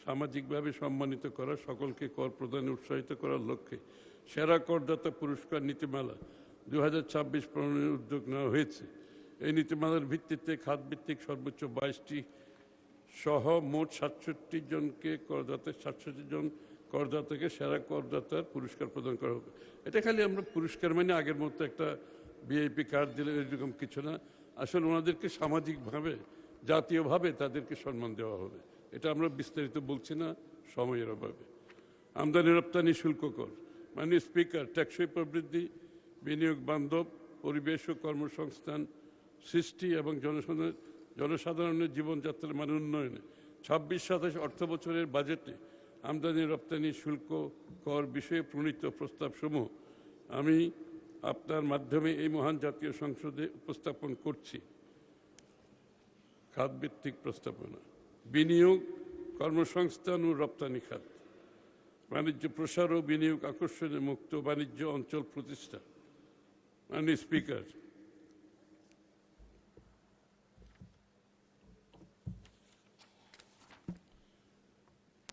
সামাজিকভাবে সম্মানিত করা, সকলকে কর প্রদানে উৎসাহিত করার লক্ষ্যে সেরা করদাতা পুরস্কার নীতিমালা 2026 প্রণয়নের উদ্যোগ নেওয়া হয়েছে। এই নীতিমালার ভিত্তিতে খাতভিত্তিক সর্বোচ্চ 22টি সহ মোট 67 জন করদাতাকে সেরা করদাতার পুরস্কার প্রদান করা হবে। এটা খালি আমরা পুরস্কার মানে আগের মতো একটা ভিআইপি কার্ড দিলে এরকম কিছু না। আসলে ওনাদেরকে সামাজিকভাবে, জাতীয়ভাবে তাদেরকে সম্মান দেওয়া হবে। এটা আমরা বিস্তারিত বলছি না সময়ের অভাবে। আমদানি রপ্তানি শুল্ক কর। মাননীয় স্পিকার, টেকসই প্রবৃদ্ধি, বিনিয়োগ বান্ধব, পরিবেশ ও কর্মসংস্থান সৃষ্টি এবং জনসাধারণের জীবনযাত্রার মান উন্নয়নে 26-27 অর্থ বছরের বাজেটে আমদানি রপ্তানি শুল্ক কর বিষয়ে প্রণীত প্রস্তাবসমূহ আমি আপনার মাধ্যমে এই মহান জাতীয় সংসদে উপস্থাপন করছি। খাতভিত্তিক প্রস্তাবনা, বিনিয়োগ, কর্মসংস্থান ও রপ্তানি খাত, বাণিজ্য প্রসার ও বিনিয়োগ আকর্ষণে মুক্ত বাণিজ্য অঞ্চল প্রতিষ্ঠা। মাননীয় স্পিকার,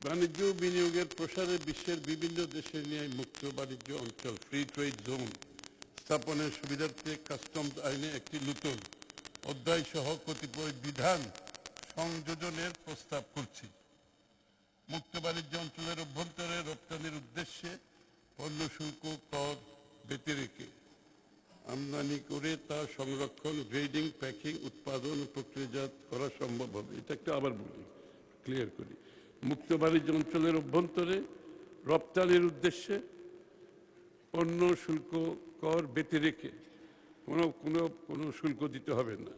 বাণিজ্য বিনিয়োগের প্রসারে বিশ্বের বিভিন্ন দেশের ন্যায় মুক্ত বাণিজ্য অঞ্চল, ফ্রি ট্রেড জোন স্থাপনের সুবিধার্থে কাস্টমস আইনে একটি নতুন অধ্যায় সহ কতিপয় বিধান সংযোজনের প্রস্তাব করছি। মুক্ত বাণিজ্য অঞ্চলের অভ্যন্তরে রপ্তানির উদ্দেশ্যে পণ্য শুল্ক কর ব্যতিরেকে আমদানি করে তা সংরক্ষণ, গ্রেডিং, প্যাকিং, উৎপাদন ও প্রক্রিয়াজাত করা সম্ভব হবে। এটা একটু আবার বলি, ক্লিয়ার করি। মুক্ত বাণিজ্য অঞ্চলের অভ্যন্তরে রপ্তানির উদ্দেশ্যে পণ্য শুল্ক কর ব্যতিরেকে কোনো শুল্ক দিতে হবে না।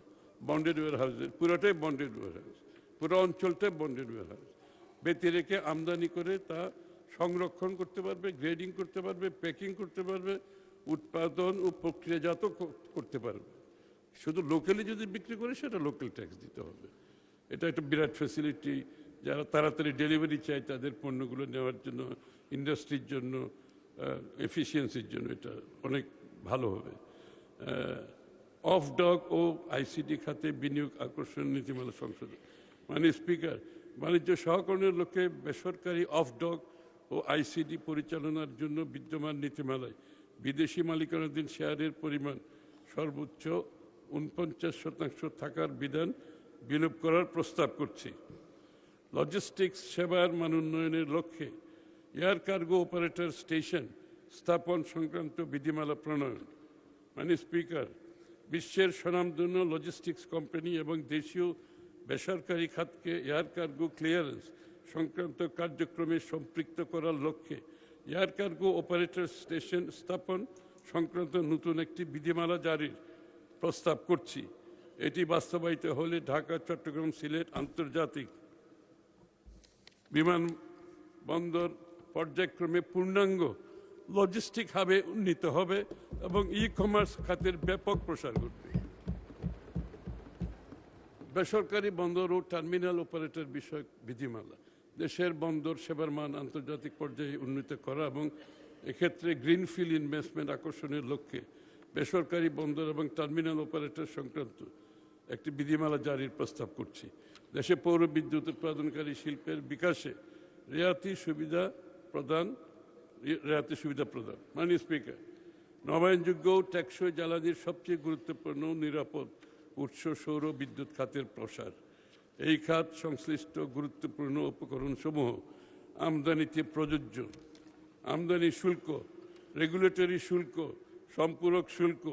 বন্ডেড ওয়্যারহাউসের পুরোটাই বন্ডেড ওয়্যারহাউস, পুরো অঞ্চলটাই বন্ডেড ওয়্যারহাউস। ব্যতিরেকে আমদানি করে তা সংরক্ষণ করতে পারবে, গ্রেডিং করতে পারবে, প্যাকিং করতে পারবে, উৎপাদন ও প্রক্রিয়াজাত করতে পারবে। শুধু লোকালি যদি বিক্রি করে সেটা লোকাল ট্যাক্স দিতে হবে। এটা একটা বিরাট ফ্যাসিলিটি। যারা তাড়াতাড়ি ডেলিভারি চায় তাদের পণ্যগুলো নেওয়ার জন্য, ইন্ডাস্ট্রির জন্য, এফিসিয়েন্সির জন্য এটা অনেক ভালো হবে। অফ ডক ও আইসিটি খাতে বিনিয়োগ আকর্ষণ নীতিমালা সংশোধন। স্পিকার, বাণিজ্য সহকরণের লক্ষ্যে বেসরকারি অফ ডক ও আইসিডি পরিচালনার জন্য বিদ্যমান নীতিমালায় বিদেশি মালিকানাধীন শেয়ারের পরিমাণ সর্বোচ্চ 49% থাকার বিধান বিলোপ করার প্রস্তাব করছি। লজিস্টিক্স সেবার মান উন্নয়নের লক্ষ্যে এয়ার কার্গো অপারেটর স্টেশন স্থাপন সংক্রান্ত বিধিমালা প্রণয়ন। স্পিকার, বিশ্বের স্বনামধন্য লজিস্টিক্স কোম্পানি এবং দেশীয় বেসরকারি খাতকে এয়ার কার্গো ক্লিয়ারেন্স সংক্রান্ত কার্যক্রমে সম্পৃক্ত করার লক্ষ্যে এয়ার কার্গো অপারেটর স্টেশন স্থাপন সংক্রান্ত নতুন একটি বিধিমালা জারির প্রস্তাব করছি। এটি বাস্তবায়িত হলে ঢাকা, চট্টগ্রাম, সিলেট আন্তর্জাতিক বিমানবন্দর পর্যায়ক্রমে পূর্ণাঙ্গ লজিস্টিক হাবে উন্নীত হবে এবং ই কমার্স খাতের ব্যাপক প্রসার ঘটবে। বেসরকারি বন্দর ও টার্মিনাল অপারেটর বিষয়ক বিধিমালা। দেশের বন্দর সেবার মান আন্তর্জাতিক পর্যায়ে উন্নীত করা এবং এক্ষেত্রে গ্রিনফিল্ড ইনভেস্টমেন্ট আকর্ষণের লক্ষ্যে বেসরকারি বন্দর এবং টার্মিনাল অপারেটর সংক্রান্ত একটি বিধিমালা জারির প্রস্তাব করছি। দেশে পৌর বিদ্যুৎ উৎপাদনকারী শিল্পের বিকাশে রেয়াতি সুবিধা প্রদান। স্পিকার, নবায়নযোগ্য টেকসই জ্বালানির সবচেয়ে গুরুত্বপূর্ণ নিরাপদ উৎস সৌর বিদ্যুৎ খাতের প্রসার। এই খাত সংশ্লিষ্ট গুরুত্বপূর্ণ উপকরণসমূহ আমদানিতে প্রযোজ্য আমদানি শুল্ক, রেগুলেটরি শুল্ক, সম্পূরক শুল্ক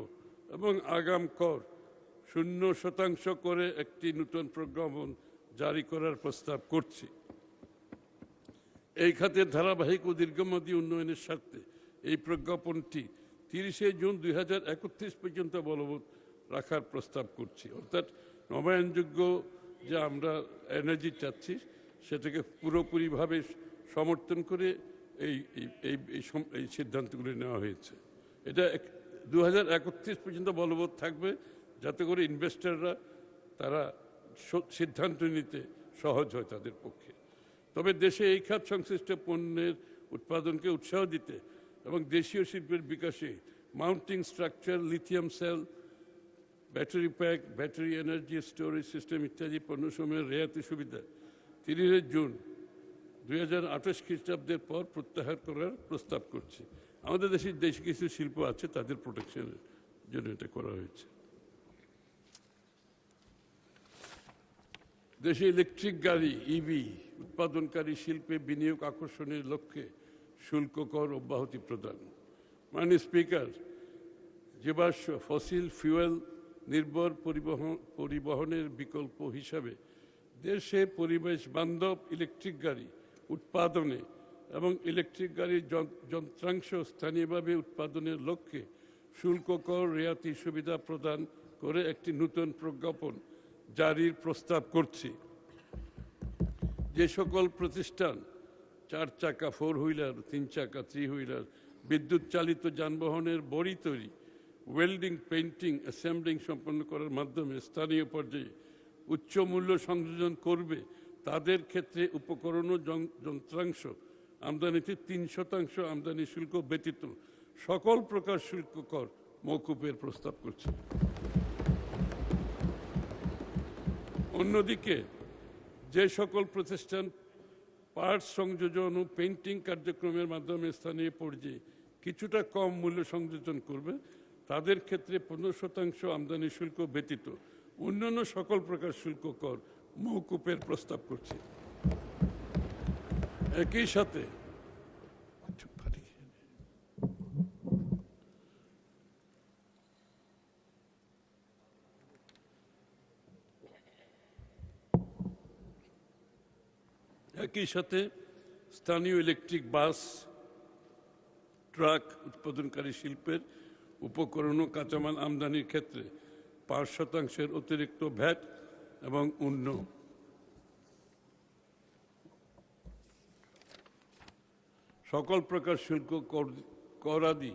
এবং আগাম কর 0% করে একটি নতুন প্রজ্ঞাপন জারি করার প্রস্তাব করছি। এই খাতের ধারাবাহিক ও দীর্ঘমেয়াদী উন্নয়নের স্বার্থে এই প্রজ্ঞাপনটি 30 জুন 2031 পর্যন্ত বলবৎ রাখার প্রস্তাব করছি। অর্থাৎ নবায়নযোগ্য যে আমরা এনার্জি চাচ্ছি সেটাকে পুরোপুরিভাবে সমর্থন করে এই সিদ্ধান্তগুলি নেওয়া হয়েছে। এটা 2031 পর্যন্ত বলবৎ থাকবে, যাতে করে ইনভেস্টররা তারা সিদ্ধান্ত নিতে সহজ হয় তাদের পক্ষে। তবে দেশে এই খাত সংশ্লিষ্ট পণ্যের উৎপাদনকে উৎসাহ দিতে এবং দেশীয় শিল্পের বিকাশে mounting structure, lithium cell, battery pack, battery energy storage system ইত্যাদি পণ্যসমূহের রেয়াতি সুবিধা 30 জুন 2028 খ্রিস্টাব্দের পর প্রত্যাহার করার প্রস্তাব করছি। আমাদের দেশে কিছু শিল্প আছে, তাদের প্রোটেকশনের জন্য এটা করা হয়েছে। দেশে ইলেকট্রিক গাড়ি ইভি উৎপাদনকারী শিল্পে বিনিয়োগ আকর্ষণের লক্ষ্যে শুল্ক কর অব্যাহতি প্রদান। স্পিকার, জীবাশ্ম ফসিল ফুয়েল নির্ভর পরিবহনের বিকল্প হিসাবে দেশে পরিবেশ বান্ধব ইলেকট্রিক গাড়ি উৎপাদনে এবং ইলেকট্রিক গাড়ির যন্ত্রাংশ স্থানীয়ভাবে উৎপাদনের লক্ষ্যে শুল্ক কর রেয়াতি সুবিধা প্রদান করে একটি নতুন প্রজ্ঞাপন জারির প্রস্তাব করছি। যে সকল প্রতিষ্ঠান 4 চাকা 4 হুইলার, 3 চাকা 3 হুইলার, বিদ্যুৎ চালিত যানবাহনের বডি তৈরি, ওয়েল্ডিং, পেইন্টিং, অ্যাসেম্বলিং সম্পন্ন করার মাধ্যমে স্থানীয় পর্যায়ে উচ্চ মূল্য সংযোজন করবে, তাদের ক্ষেত্রে উপকরণ ও যন্ত্রাংশ আমদানিতে 3% আমদানি শুল্ক ব্যতীত সকল প্রকার শুল্ক কর মওকুফের প্রস্তাব করছে। অন্যদিকে যে সকল প্রতিষ্ঠান পার্টস সংযোজন ও পেইন্টিং কার্যক্রমের মাধ্যমে স্থানীয় পর্যায়ে কিছুটা কম মূল্য সংযোজন করবে, তাদের ক্ষেত্রে 15% আমদানি শুল্ক ব্যতীত অন্যান্য সকল প্রকার শুল্ক কর মওকুফের প্রস্তাব করছি। একই সাথে স্থানীয় ইলেকট্রিক বাস, ট্রাক উৎপাদনকারী শিল্পের উপকরণ ও কাঁচামাল আমদানির ক্ষেত্রে 5% অতিরিক্ত ভ্যাট এবং অন্য সকল প্রকার শুল্ক করাদি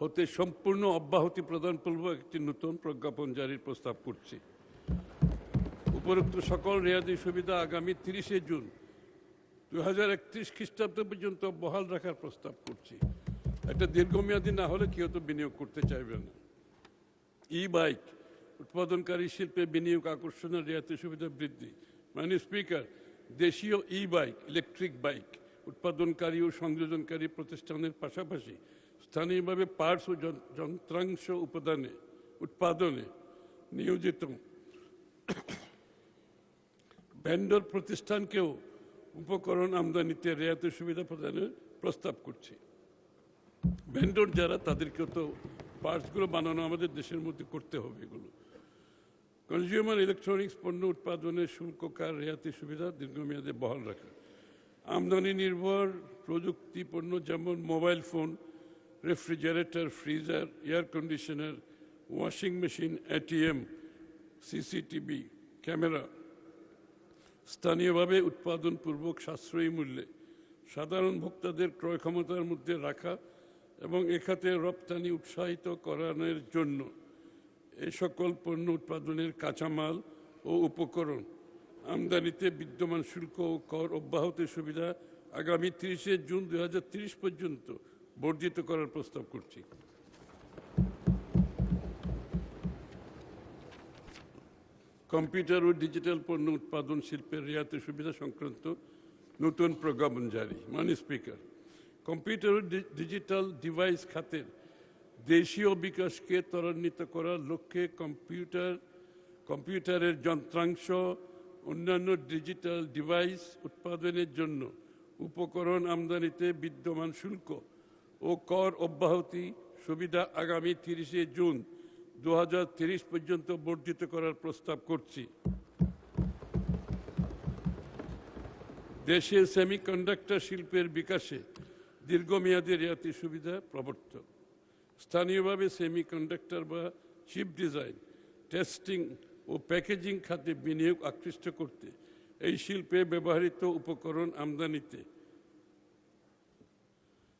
হতে সম্পূর্ণ অব্যাহতি প্রদানপূর্বক একটি নতুন প্রজ্ঞাপন জারির প্রস্তাব করছি। উপরোক্ত সকল রেয়াদি সুবিধা আগামী 30 জুন 2031 খ্রিস্টাব্দ পর্যন্ত বহাল রাখার প্রস্তাব করছি। একটা দীর্ঘমেয়াদী না হলে কেউ তো বিনিয়োগ করতে চাইবে না। ই বাইক উৎপাদনকারী শিল্পে বিনিয়োগ আকর্ষণের রেয়াতি সুবিধা বৃদ্ধি। মাননীয় স্পিকার, দেশীয় ই বাইক, ইলেকট্রিক বাইক উৎপাদনকারী ও সংযোজনকারী প্রতিষ্ঠানের পাশাপাশি স্থানীয়ভাবে পার্টস ও যন্ত্রাংশ উৎপাদনে নিয়োজিত ভেন্ডর প্রতিষ্ঠানকেও উপকরণ আমদানিতে রেয়াতি সুবিধা প্রদানের প্রস্তাব করছি। ভেন্ডর যারা, তাদেরকেও তো পার্টসগুলো বানানো আমাদের দেশের মধ্যে করতে হবে। এগুলো কনজিউমার ইলেকট্রনিক্স পণ্য উৎপাদনের শুল্ককার রেয়াতি সুবিধা দীর্ঘমেয়াদে বহাল রাখা। আমদানি নির্ভর প্রযুক্তি পণ্য যেমন mobile phone, refrigerator, freezer, air conditioner, washing machine, ATM, CCTV camera স্থানীয়ভাবে উৎপাদনপূর্বক সাশ্রয়ী মূল্যে সাধারণ ভোক্তাদের ক্রয় ক্ষমতার মধ্যে রাখা এবং এখাতে রপ্তানি উৎসাহিত করানোর জন্য এই সকল পণ্য উৎপাদনের কাঁচামাল ও উপকরণ আমদানিতে বিদ্যমান শুল্ক ও কর অব্যাহতির সুবিধা আগামী 30 জুন 2030 পর্যন্ত বর্ধিত করার প্রস্তাব করছি। কম্পিউটার ও ডিজিটাল পণ্য উৎপাদন শিল্পের রেয়াতি সুবিধা সংক্রান্ত নতুন প্রজ্ঞাপন জারি। মাননীয় স্পিকার, কম্পিউটার ও ডিজিটাল ডিভাইস খাতের দেশীয় বিকাশকে ত্বরান্বিত করার লক্ষ্যে কম্পিউটারের যন্ত্রাংশ, অন্যান্য ডিজিটাল ডিভাইস উৎপাদনের জন্য উপকরণ আমদানিতে বিদ্যমান শুল্ক ও কর অব্যাহতি সুবিধা আগামী 30 জুন 2030 পর্যন্ত বর্ধিত করার প্রস্তাব করছি। দেশে সেমিকন্ডাক্টর শিল্পের বিকাশে দীর্ঘমেয়াদী রেয়াতি সুবিধা প্রবর্তন। স্থানীয়ভাবে সেমিকন্ডাক্টর বা চিপ ডিজাইন, টেস্টিং ও প্যাকেজিং খাতে বিনিয়োগ আকৃষ্ট করতে এই শিল্পে ব্যবহৃত উপকরণ আমদানিতে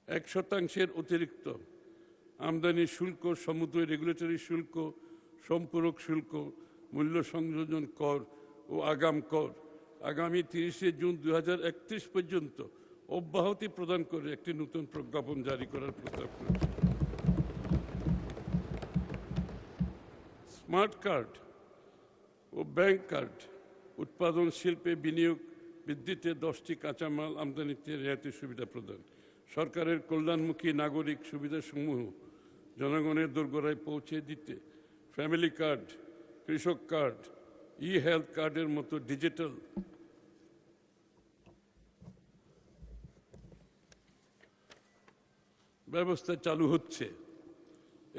1% অতিরিক্ত আমদানি শুল্ক, সমুদ্র রেগুলেটরি শুল্ক, সম্পূরক শুল্ক, মূল্য সংযোজন কর ও আগাম কর আগামী 30 জুন 2031 পর্যন্ত অব্যাহতি প্রদান করে একটি নতুন প্রজ্ঞাপন জারি করার প্রস্তাব করেছে। স্মার্ট কার্ড ও ব্যাংক কার্ড উৎপাদন শিল্পে বিনিয়োগ বৃদ্ধিতে 10টি কাঁচামাল আমদানিতে রেয়াতি সুবিধা প্রদান। সরকারের কল্যাণমুখী নাগরিক সুবিধাসমূহ জনগণের দোরগোড়ায় পৌঁছে দিতে ফ্যামিলি কার্ড, কৃষক কার্ড, ই হেলথ কার্ডের মতো ডিজিটাল ব্যবস্থা চালু হচ্ছে।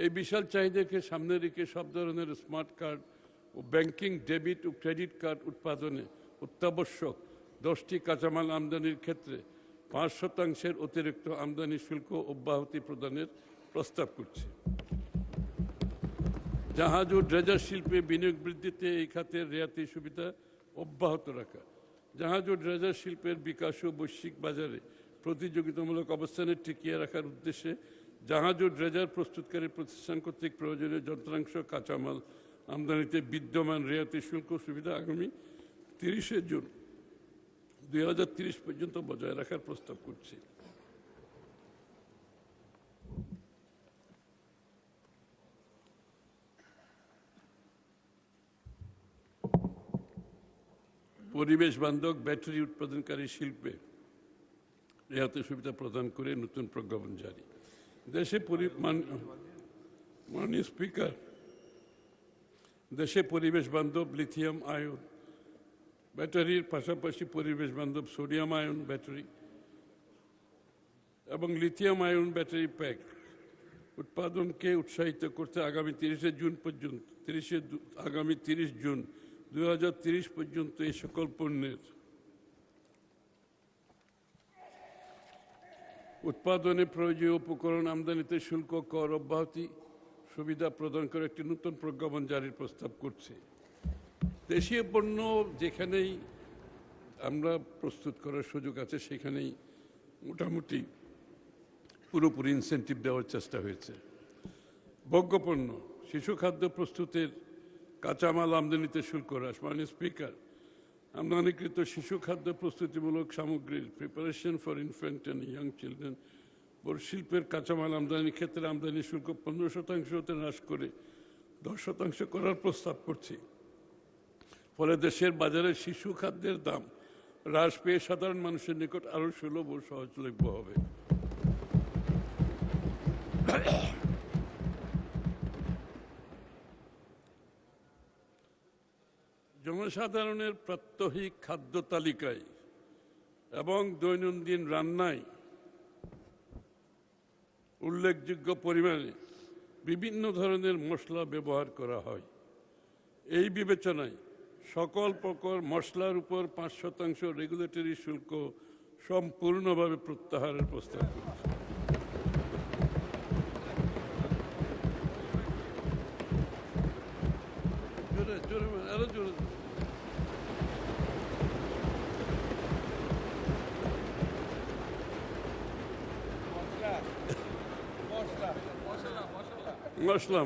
এই বিশাল চাহিদাকে সামনে রেখে সব ধরনের স্মার্ট কার্ড ও ব্যাংকিং, ডেবিট ও ক্রেডিট কার্ড উৎপাদনে অত্যাবশ্যক 10টি কাঁচামাল আমদানির ক্ষেত্রে 5% অতিরিক্ত আমদানি শুল্ক অব্যাহতি প্রদানের প্রস্তাব করছে। জাহাজ ও ড্রেজার শিল্পে বিনিয়োগ বৃদ্ধিতে এই খাতের রেয়াতি সুবিধা অব্যাহত রাখা। জাহাজ ও ড্রেজার শিল্পের বিকাশ ও বৈশ্বিক বাজারে প্রতিযোগিতামূলক অবস্থানে টিকিয়ে রাখার উদ্দেশ্যে জাহাজ ও ড্রেজার প্রস্তুতকারী প্রতিষ্ঠান কর্তৃক প্রয়োজনীয় যন্ত্রাংশ, কাঁচামাল আমদানিতে বিদ্যমান রেয়াতি শুল্ক সুবিধা আগামী 30 জুন 2030 পর্যন্ত বজায় রাখার প্রস্তাব করছি। পরিবেশ বান্ধব ব্যাটারি উৎপাদনকারী শিল্পে রেয়াতি সুবিধা প্রদান করে নতুন প্রজ্ঞাপন জারি। দেশে মাননীয় স্পিকার, দেশে পরিবেশ বান্ধব লিথিয়াম আয়ন ব্যাটারির পাশাপাশি পরিবেশ বান্ধব সোডিয়াম আয়ন ব্যাটারি এবং লিথিয়াম আয়ন ব্যাটারি প্যাক উৎপাদনকে উৎসাহিত করতে আগামী 30 জুন 2030 পর্যন্ত এই সকল পণ্যের উৎপাদনে প্রয়োজনীয় উপকরণ আমদানিতে শুল্ক কর অব্যাহতি সুবিধা প্রদান করে একটি নতুন প্রজ্ঞাপন জারির প্রস্তাব করছে। দেশীয় পণ্য যেখানেই আমরা প্রস্তুত করার সুযোগ আছে সেখানেই মোটামুটি পুরোপুরি ইনসেন্টিভ দেওয়ার চেষ্টা হয়েছে। ভোগ্যপণ্য শিশু খাদ্য প্রস্তুতের কাঁচামাল আমদানিতে শুল্ক হ্রাস। মাননীয় স্পিকার, আমদানিকৃত শিশু খাদ্য প্রস্তুতিমূলক সামগ্রীর preparation for infant and young children শিল্পের কাঁচামাল আমদানির ক্ষেত্রে আমদানি শুল্ক 15% হ্রাস করে 10% করার প্রস্তাব করছি। ফলে দেশের বাজারে শিশু খাদ্যের দাম হ্রাস পেয়ে সাধারণ মানুষের নিকট আরও সুলভ ও সহজলভ্য হবে। জনসাধারণের প্রাত্যহিক খাদ্য তালিকায় এবং দৈনন্দিন রান্নায় উল্লেখযোগ্য পরিমাণে বিভিন্ন ধরনের মশলা ব্যবহার করা হয়। এই বিবেচনায় সকল প্রকার মশলার উপর 5% রেগুলেটরি শুল্ক সম্পূর্ণভাবে প্রত্যাহারের প্রস্তাব করছে। আরো জোরে মশলা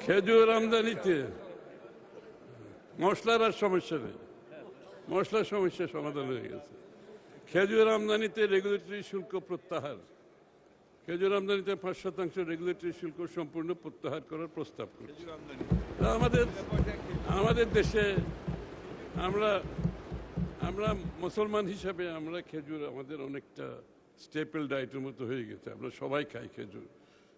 খেজুর আমদানিতে মশলার আর সমস্যা নেই, মশলার সমস্যা সমাধান হয়ে গেছে। খেজুর আমদানিতে রেগুলেটরি শুল্ক প্রত্যাহার, খেজুর আমদানিতে 5% রেগুলেটরি শুল্ক সম্পূর্ণ প্রত্যাহার করার প্রস্তাব করছে। আমাদের দেশে আমরা মুসলমান হিসাবে আমরা খেজুর আমাদের অনেকটা স্টেপল ডায়েটের মতো হয়ে গেছে, আমরা সবাই খাই খেজুর।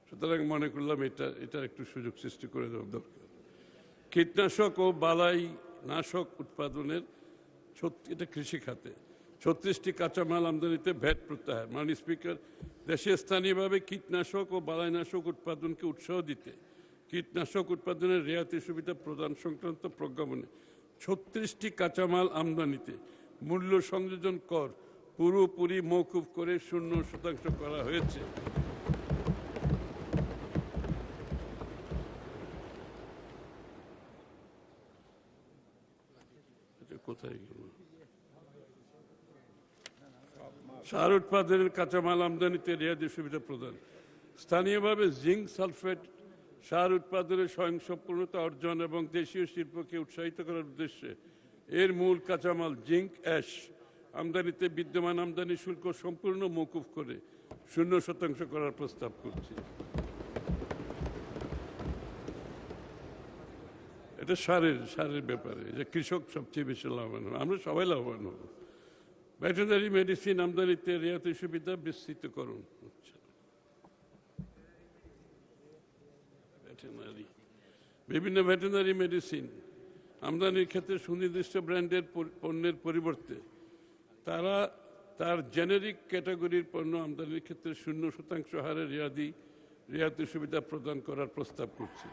সুতরাং মনে করলাম এটা একটু সুযোগ সৃষ্টি করে দেওয়া দরকার। কীটনাশক ও বালাই নাশক উৎপাদনের এটা কৃষি খাতে 36টি কাঁচামাল আমদানিতে ভ্যাট প্রত্যাহার। মাননীয় স্পিকার, দেশে স্থানীয়ভাবে কীটনাশক ও বালাইনাশক উৎপাদনকে উৎসাহ দিতে কীটনাশক উৎপাদনের রেয়াতি সুবিধা প্রদান সংক্রান্ত প্রজ্ঞাপনে 36টি কাঁচামাল আমদানিতে মূল্য সংযোজন কর পুরোপুরি মওকুফ করে 0% করা হয়েছে। কোথায় গেল? সার উৎপাদনের কাঁচামাল আমদানিতে রেয়াতি সুবিধা প্রদান। স্থানীয়ভাবে জিঙ্ক সালফেট সার উৎপাদনের স্বয়ংসম্পূর্ণতা অর্জন এবং দেশীয় শিল্পকে উৎসাহিত করার উদ্দেশ্যে এর মূল কাঁচামাল জিঙ্ক অ্যাশ আমদানিতে বিদ্যমান আমদানি শুল্ক সম্পূর্ণ মওকুফ করে 0% করার প্রস্তাব করছি। এটা সারের ব্যাপারে যে কৃষক সবচেয়ে বেশি লাভবান হবে, আমরা সবাই লাভবান হব। ভেটেরিনারি মেডিসিন আমদানিতে রেয়াতি সুবিধা বিস্তৃতকরণ হচ্ছে। বিভিন্ন ভেটেরিনারি মেডিসিন আমদানির ক্ষেত্রে সুনির্দিষ্ট ব্র্যান্ডের পণ্যের পরিবর্তে তার জেনেরিক ক্যাটাগরির পণ্য আমদানির ক্ষেত্রে 0% হারে রেয়াতি সুবিধা প্রদান করার প্রস্তাব করছে।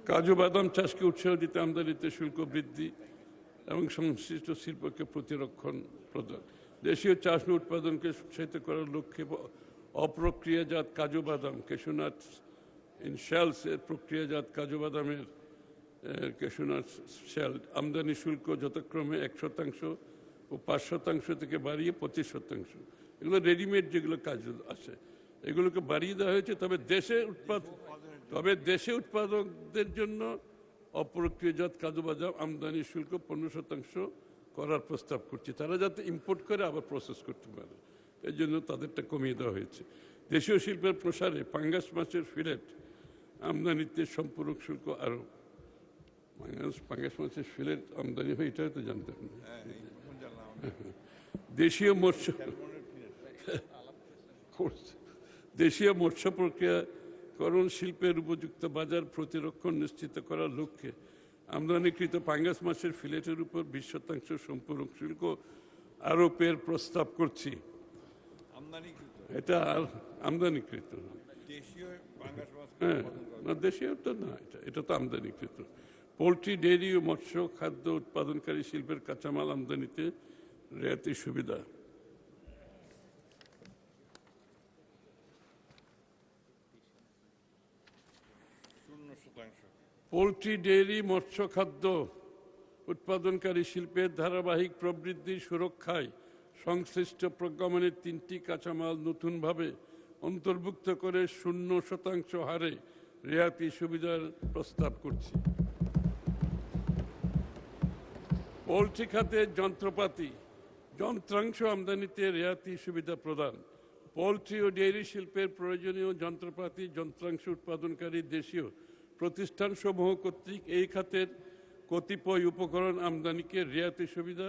কাজু বাদাম চাষকে উৎসাহ দিতে আমদানিতে শুল্ক বৃদ্ধি এবং সংশ্লিষ্ট শিল্পকে প্রতিরক্ষণ প্রদান। দেশীয় চাষ উৎপাদনকে উৎসাহিত করার লক্ষ্যে অপ্রক্রিয়াজাত কাজু বাদাম ক্যাশনাট ইন শেলস এর প্রক্রিয়াজাত কাজু বাদামের ক্যাশনাট শেল আমদানি শুল্ক যথাক্রমে 1% ও 5% থেকে বাড়িয়ে 25%। এগুলো রেডিমেড যেগুলো কাজ আছে এগুলোকে বাড়িয়ে দেওয়া হয়েছে। তবে দেশে উৎপাদকদের জন্য অপ্রক্রিয়াজাত কাজু বাদাম আমদানি শুল্ক 15% করার প্রস্তাব করছি, তারা যাতে ইম্পোর্ট করে আবার প্রসেস করতে পারে, এই জন্য তাদেরটা কমিয়ে দেওয়া হয়েছে। দেশীয় শিল্পের প্রসারে পাঙ্গাস মাছের ফিলেট আমদানিতে সম্পূরক শুল্ক আরোপ। পাঙ্গাস মাছের ফিলেট আমদানি হয়, এটাও তো জানতেন না। দেশীয় মৎস্য দেশীয় মৎস্য প্রক্রিয়াকরণ শিল্পের উপযুক্ত বাজার প্রতিরক্ষণ নিশ্চিত করার লক্ষ্যে আমদানিকৃত পাঙ্গাস মাছের ফিলেটের উপর 20% সম্পূরক শুল্ক আরোপের প্রস্তাব করছি। এটা আমদানিকৃত, হ্যাঁ, না দেশীয় তো না, এটা তো আমদানিকৃত। পোলট্রি, ডেয়ারি ও মৎস্য খাদ্য উৎপাদনকারী শিল্পের কাঁচামাল আমদানিতে রেয়াতি সুবিধা। পোলট্রি, ডেয়ারি, মৎস্য খাদ্য উৎপাদনকারী শিল্পের ধারাবাহিক প্রবৃদ্ধি সুরক্ষায় সংশ্লিষ্ট প্রজ্ঞাপনের 3টি কাঁচামাল নতুনভাবে অন্তর্ভুক্ত করে 0% হারে রেয়াতি সুবিধার প্রস্তাব করছি। পোলট্রি খাতে যন্ত্রপাতি, যন্ত্রাংশ আমদানিতে রেয়াতি সুবিধা প্রদান। পোলট্রি ও ডেয়ারি শিল্পের প্রয়োজনীয় যন্ত্রপাতি, যন্ত্রাংশ উৎপাদনকারী দেশীয় প্রতিষ্ঠানসমূহ কর্তৃক এই খাতের কতিপয় উপকরণ আমদানিকে রেয়াতি সুবিধা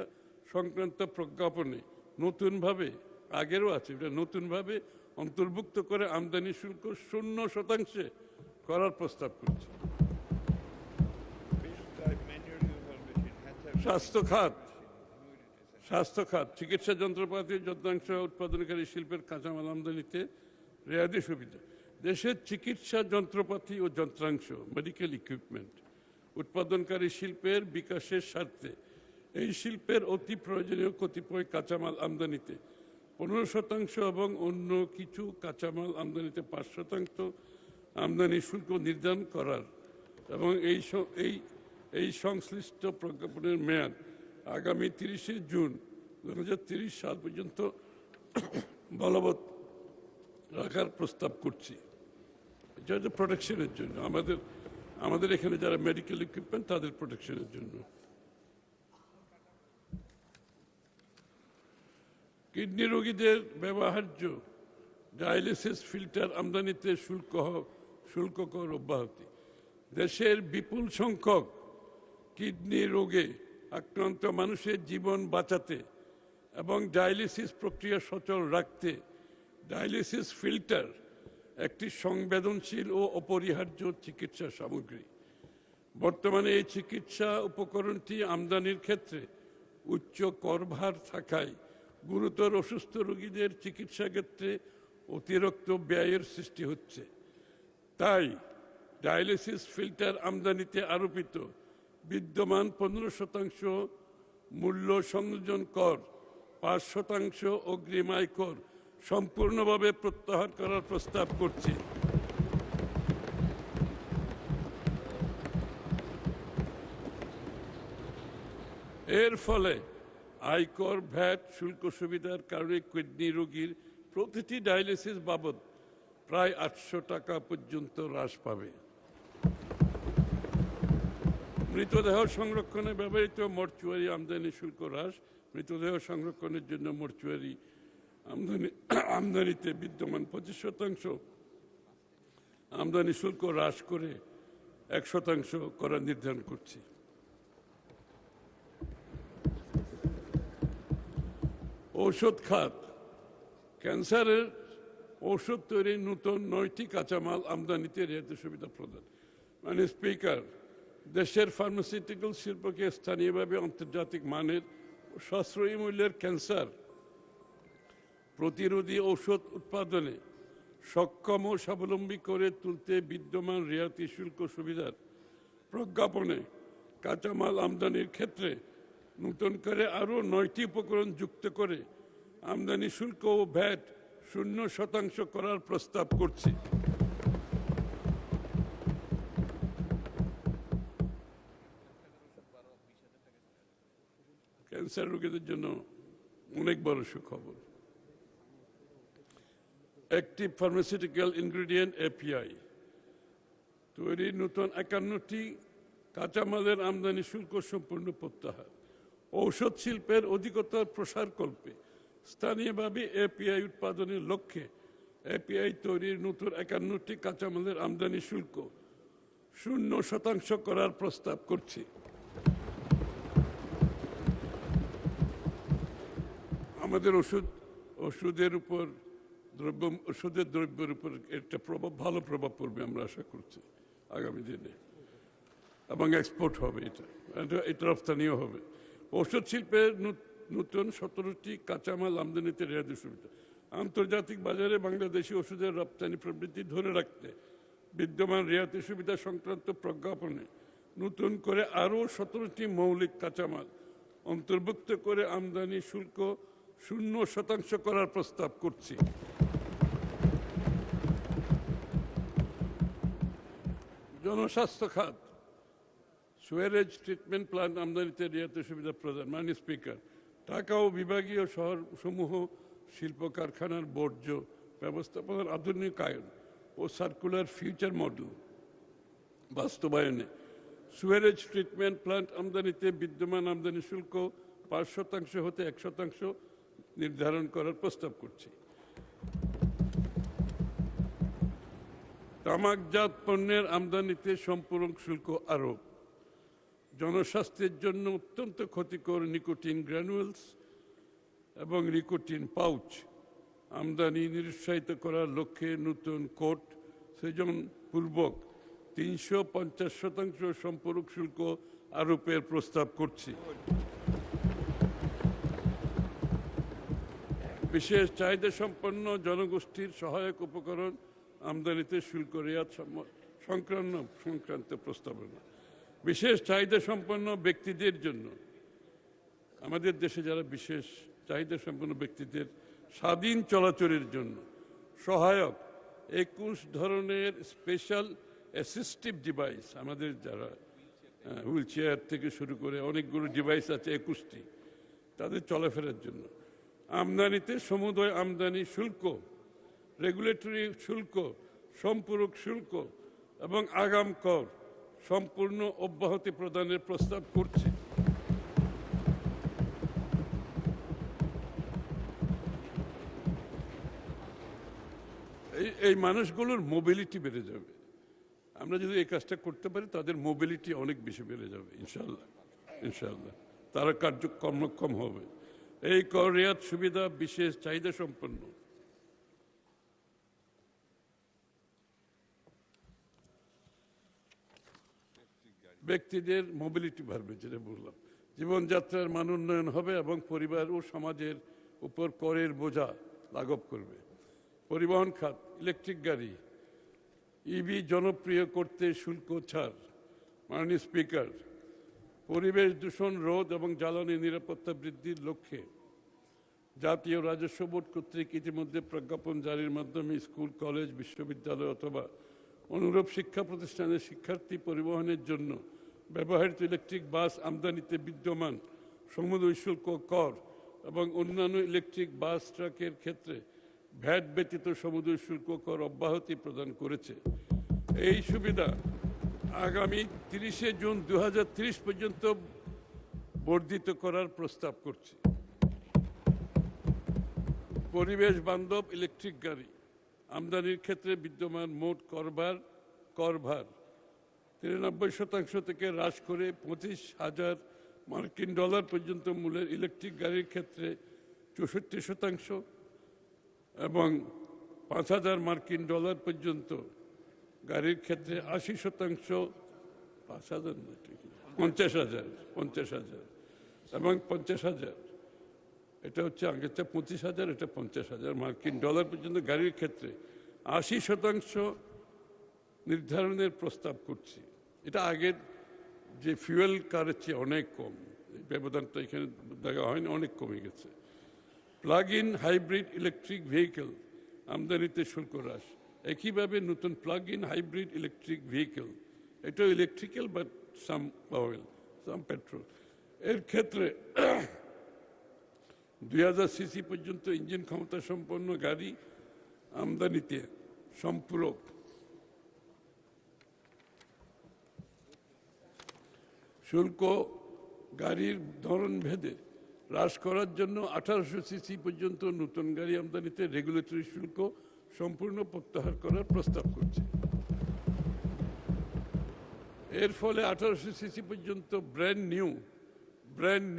সংক্রান্ত প্রজ্ঞাপনে নতুনভাবে, আগেরও আছে, এটা নতুনভাবে অন্তর্ভুক্ত করে আমদানি শুল্ক 0% করার প্রস্তাব করছে। স্বাস্থ্য খাত, চিকিৎসা যন্ত্রপাতি, যন্ত্রাংশ উৎপাদনকারী শিল্পের কাঁচামাল আমদানিতে রেয়াতি সুবিধা। দেশের চিকিৎসা যন্ত্রপাতি ও যন্ত্রাংশ, মেডিকেল ইকুইপমেন্ট উৎপাদনকারী শিল্পের বিকাশের স্বার্থে এই শিল্পের অতি প্রয়োজনীয় কতিপয় কাঁচামাল আমদানিতে 15% এবং অন্য কিছু কাঁচামাল আমদানিতে 5% আমদানি শুল্ক নির্ধারণ করার এবং এই সংশ্লিষ্ট প্রজ্ঞাপনের মেয়াদ আগামী 30শে জুন 2030 সাল পর্যন্ত বলবৎ রাখার প্রস্তাব করছি। এটা হচ্ছে প্রোটেকশনের জন্য, আমাদের এখানে যারা মেডিকেল ইকুইপমেন্ট তাদের প্রোটেকশনের জন্য। কিডনি রোগীদের ব্যবহার্য ডায়ালিসিস ফিল্টার আমদানিতে শুল্ক কর অব্যাহতি। দেশের বিপুল সংখ্যক কিডনি রোগে আক্রান্ত মানুষের জীবন বাঁচাতে এবং ডায়ালিসিস প্রক্রিয়া সচল রাখতে ডায়ালিসিস ফিল্টার একটি সংবেদনশীল ও অপরিহার্য চিকিৎসা সামগ্রী। বর্তমানে এই চিকিৎসা উপকরণটি আমদানির ক্ষেত্রে উচ্চ করভার থাকায় গুরুতর অসুস্থ রোগীদের চিকিৎসা ক্ষেত্রে অতিরিক্ত ব্যয়ের সৃষ্টি হচ্ছে। তাই ডায়ালিসিস ফিল্টার আমদানিতে আরোপিত বিদ্যমান 15% মূল্য সংযোজন কর, 5% অগ্রিম আয় কর সম্পূর্ণভাবে প্রত্যাহার করার প্রস্তাব করছি। এর ফলে আয়কর, ভ্যাট, শুল্ক সুবিধার কারণে কিডনি রোগীর প্রতিটি ডায়ালিসিস বাবদ প্রায় 800 টাকা পর্যন্ত হ্রাস পাবে। মৃতদেহ সংরক্ষণে ব্যবহৃত মর্চুয়ারি আমদানি শুল্ক হ্রাস। মৃতদেহ সংরক্ষণের জন্য মর্চুয়ারি আমদানিতে বিদ্যমান 25% আমদানি শুল্ক হ্রাস করে 1% করা নির্ধারণ করছি। ঔষধ খাত, ক্যান্সারের ঔষধ তৈরির নতুন 9টি কাঁচামাল আমদানিতে রেয়াতি সুবিধা প্রদান। মানে স্পিকার, দেশের ফার্মাসিউটিক্যাল শিল্পকে স্থানীয়ভাবে আন্তর্জাতিক মানের সাশ্রয়ী মূল্যের ক্যান্সার প্রতিরোধী ঔষধ উৎপাদনে সক্ষম ও স্বাবলম্বী করে তুলতে বিদ্যমান রেয়াতি শুল্ক সুবিধার প্রজ্ঞাপনে কাঁচামাল আমদানির ক্ষেত্রে নতুন করে আরও 9টি উপকরণ যুক্ত করে আমদানি শুল্ক ও ভ্যাট 0% করার প্রস্তাব করছি। ক্যান্সার রোগীদের জন্য অনেক বড় সুখবর। অ্যাক্টিভ ফার্মাসিউটিক্যাল ইনগ্রেডিয়েন্ট এপিআই তৈরির নতুন 51টি কাঁচামালের আমদানি শুল্ক সম্পূর্ণ প্রত্যাহার। ঔষধ শিল্পের অধিকতর প্রসারকল্পে স্থানীয়ভাবে এপিআই উৎপাদনের লক্ষ্যে এপিআই তৈরির নতুন 51টি কাঁচামালের আমদানি শুল্ক 0% করার প্রস্তাব করছি। আমাদের ওষুধের উপর ওষুধের দ্রব্যের উপর একটা ভালো প্রভাব পড়বে আমরা আশা করছি আগামী দিনে, এবং এক্সপোর্ট হবে, এটা রপ্তানিও হবে। ওষুধ শিল্পের নতুন 17টি কাঁচামাল আমদানিতে রেয়াতি সুবিধা। আন্তর্জাতিক বাজারে বাংলাদেশি ওষুধের রপ্তানি প্রবৃদ্ধি ধরে রাখতে বিদ্যমান রেয়াতি সুবিধা সংক্রান্ত প্রজ্ঞাপনে নতুন করে আরও 17টি মৌলিক কাঁচামাল অন্তর্ভুক্ত করে আমদানি শুল্ক 0% করার প্রস্তাব করছি। জনস্বাস্থ্য খাত, সুয়ারেজ ট্রিটমেন্ট প্ল্যান্ট আমদানিতে রিয়ায়তের সুবিধা প্রদান। মাননীয় স্পিকার, ঢাকা ও বিভাগীয় শহর সমূহ শিল্প কারখানার বর্জ্য ব্যবস্থাপনার আধুনিকায়ন ও সার্কুলার ফিউচার মডেল বাস্তবায়নে সুয়ারেজ ট্রিটমেন্ট প্ল্যান্ট আমদানিতে বিদ্যমান আমদানি শুল্ক 5% হতে 1% নির্ধারণ করার প্রস্তাব করছি। তামাকজাত পণ্যের আমদানিতে সম্পূরক শুল্ক আরোপ। জনস্বাস্থ্যের জন্য অত্যন্ত ক্ষতিকর নিকোটিন গ্র্যানুয়েলস এবং নিকোটিন পাউচ আমদানি নিরুৎসাহিত করার লক্ষ্যে নতুন কোড সৃজনপূর্বক 350% সম্পূরক শুল্ক আরোপের প্রস্তাব করছি। বিশেষ চাহিদা সম্পন্ন জনগোষ্ঠীর সহায়ক উপকরণ আমদানিতে শুল্ক রেয়াত সংক্রান্ত প্রস্তাবনা। বিশেষ চাহিদা সম্পন্ন ব্যক্তিদের জন্য, আমাদের দেশে যারা বিশেষ চাহিদা সম্পন্ন ব্যক্তিদের স্বাধীন চলাচলের জন্য সহায়ক 21 ধরনের স্পেশাল অ্যাসিস্টিভ ডিভাইস, আমাদের যারা হুইল চেয়ার থেকে শুরু করে অনেকগুলো ডিভাইস আছে 21টি, তাদের চলাফেরার জন্য আমদানিতে সমুদয় আমদানি শুল্ক, রেগুলেটরি শুল্ক, সম্পূরক শুল্ক এবং আগাম কর সম্পূর্ণ অব্যাহতি প্রদানের প্রস্তাব করছি। এই মানুষগুলোর মোবিলিটি বেড়ে যাবে। আমরা যদি এই কাজটা করতে পারি তাদের মোবিলিটি অনেক বেশি বেড়ে যাবে ইনশাল্লাহ। ইনশাল্লাহ তারা কার্যক্রমক্ষম হবে। এই কর রেয়াত সুবিধা বিশেষ চাহিদা সম্পন্ন ব্যক্তিদের মোবিলিটি বাড়বে, যেটা বললাম। জীবনযাত্রার মান উন্নয়ন হবে এবং পরিবার ও সমাজের উপর করের বোঝা লাঘব করবে। পরিবহন খাত, ইলেকট্রিক গাড়ি, ইভি জনপ্রিয় করতে শুল্ক ছাড়। মাননীয় স্পিকার, পরিবেশ দূষণ রোধ এবং জ্বালানি নিরাপত্তা বৃদ্ধির লক্ষ্যে জাতীয় রাজস্ব বোর্ড কর্তৃক ইতিমধ্যে প্রজ্ঞাপন জারির মাধ্যমে স্কুল, কলেজ, বিশ্ববিদ্যালয় অথবা অনুরূপ শিক্ষা প্রতিষ্ঠানের শিক্ষার্থী পরিবহনের জন্য ব্যবহৃত ইলেকট্রিক বাস আমদানিতে বিদ্যমান সমুদয় শুল্ক, কর এবং অন্যান্য ইলেকট্রিক বাস ট্রাকের ক্ষেত্রে ভ্যাট ব্যতীত সমুদয় শুল্ক, কর অব্যাহতি প্রদান করেছে। এই সুবিধা আগামী 30 জুন 2030 পর্যন্ত বর্ধিত করার প্রস্তাব করছি। পরিবেশ বান্ধব ইলেকট্রিক গাড়ি আমদানির ক্ষেত্রে বিদ্যমান মোট করভার 93% থেকে হ্রাস করে $25,000 পর্যন্ত মূল্যের ইলেকট্রিক গাড়ির ক্ষেত্রে 64% এবং $5,000 পর্যন্ত গাড়ির ক্ষেত্রে 80%, 50,000 এবং 50,000, এটা হচ্ছে আগেরটা 25,000, এটা $50,000 পর্যন্ত গাড়ির ক্ষেত্রে 80% নির্ধারণের প্রস্তাব করছি। এটা আগের যে ফুয়েল কারের চেয়ে অনেক কম, ব্যবধানটা এখানে দেখা হয়নি, অনেক কমে গেছে। Plug in hybrid electric vehicle আমদানিতে শুল্ক হ্রাস। একইভাবে নতুন plug in hybrid electric vehicle, এটাও electrical but some oil, some petrol, এর ক্ষেত্রে 2000 সিসি পর্যন্ত ইঞ্জিন ক্ষমতা সম্পন্ন গাড়ি আমদানিতে সম্পূরক শুল্ক গাড়ির ধরন ভেদে হ্রাস করার জন্য 1800 সিসি পর্যন্ত নতুন গাড়ি আমদানিতে রেগুলেটরি শুল্ক সম্পূর্ণ প্রত্যাহার করার প্রস্তাব করছে। এর ফলে 1800 সিসি পর্যন্ত ব্র্যান্ড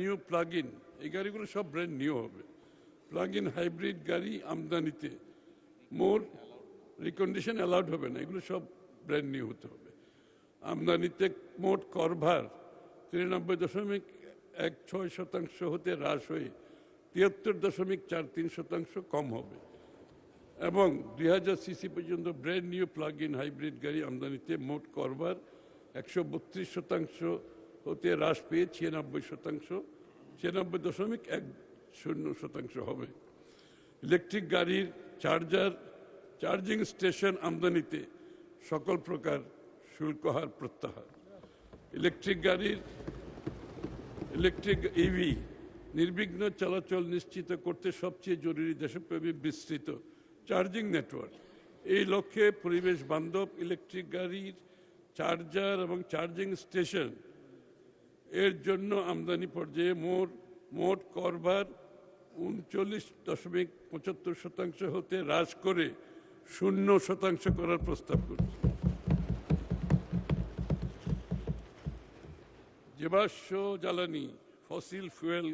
নিউ প্লাগ ইন, এই গাড়িগুলো সব ব্র্যান্ড নিউ হবে। প্লাগ ইন হাইব্রিড গাড়ি আমদানিতে মোর রিকন্ডিশন অ্যালাউড হবে না, এগুলো সব ব্র্যান্ড নিউ হতে হবে। আমদানিতে মোট করভার 93.16% হতে হ্রাস হয়ে 73.43% কম হবে এবং 2000 সিসি পর্যন্ত brand new plug in hybrid গাড়ি আমদানিতে মোট করভার 132% হতে হ্রাস পেয়ে 96.10% হবে। ইলেকট্রিক গাড়ির চার্জিং স্টেশন আমদানিতে সকল প্রকার শুল্ক হার প্রত্যাহার। ইলেকট্রিক ইভি নির্বিঘ্ন চলাচল নিশ্চিত করতে সবচেয়ে জরুরি দেশব্যাপী বিস্তৃত চার্জিং নেটওয়ার্ক। এই লক্ষ্যে পরিবেশ বান্ধব ইলেকট্রিক গাড়ির চার্জার এবং চার্জিং স্টেশন এর জন্য আমদানি পর্যায়ে মোট করভার 39.75% হতে হ্রাস করে 0% করার প্রস্তাব করছে। জীবাশ্ম জ্বালানি ফসিল ফুয়েল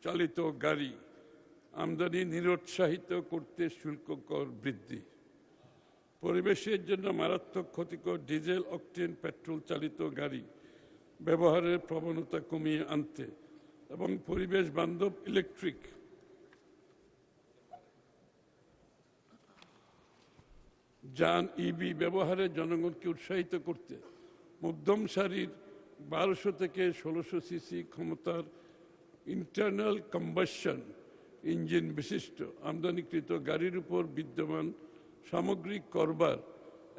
চালিত গাড়ি আমদানি নিরুৎসাহিত করতে শুল্ক কর বৃদ্ধি। পরিবেশের জন্য মারাত্মক ক্ষতিকর ডিজেল অকটেন পেট্রোল চালিত গাড়ি ব্যবহারের প্রবণতা কমিয়ে আনতে এবং পরিবেশ বান্ধব ইলেকট্রিক যান ইভি ব্যবহারে জনগণকে উৎসাহিত করতে মধ্যম সারির 1200 থেকে 1600 সিসি ক্ষমতার ইন্টারনাল কম্বাসন ইঞ্জিন বিশিষ্ট আমদানিকৃত গাড়ির উপর বিদ্যমান সামগ্রিক করভার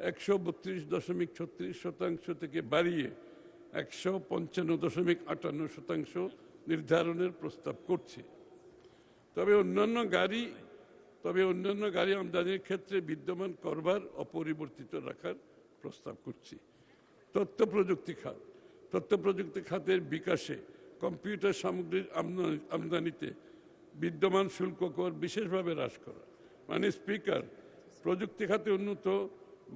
132.36% থেকে বাড়িয়ে 155.58% নির্ধারণের প্রস্তাব করছে। তবে অন্যান্য গাড়ি আমদানির ক্ষেত্রে বিদ্যমান করভার অপরিবর্তিত রাখার প্রস্তাব করছি। তথ্য প্রযুক্তি খাতের বিকাশে কম্পিউটার সামগ্রীর আমদানিতে বিদ্যমান শুল্ক কর বিশেষভাবে হ্রাস করা। স্পিকার, প্রযুক্তি খাতে উন্নত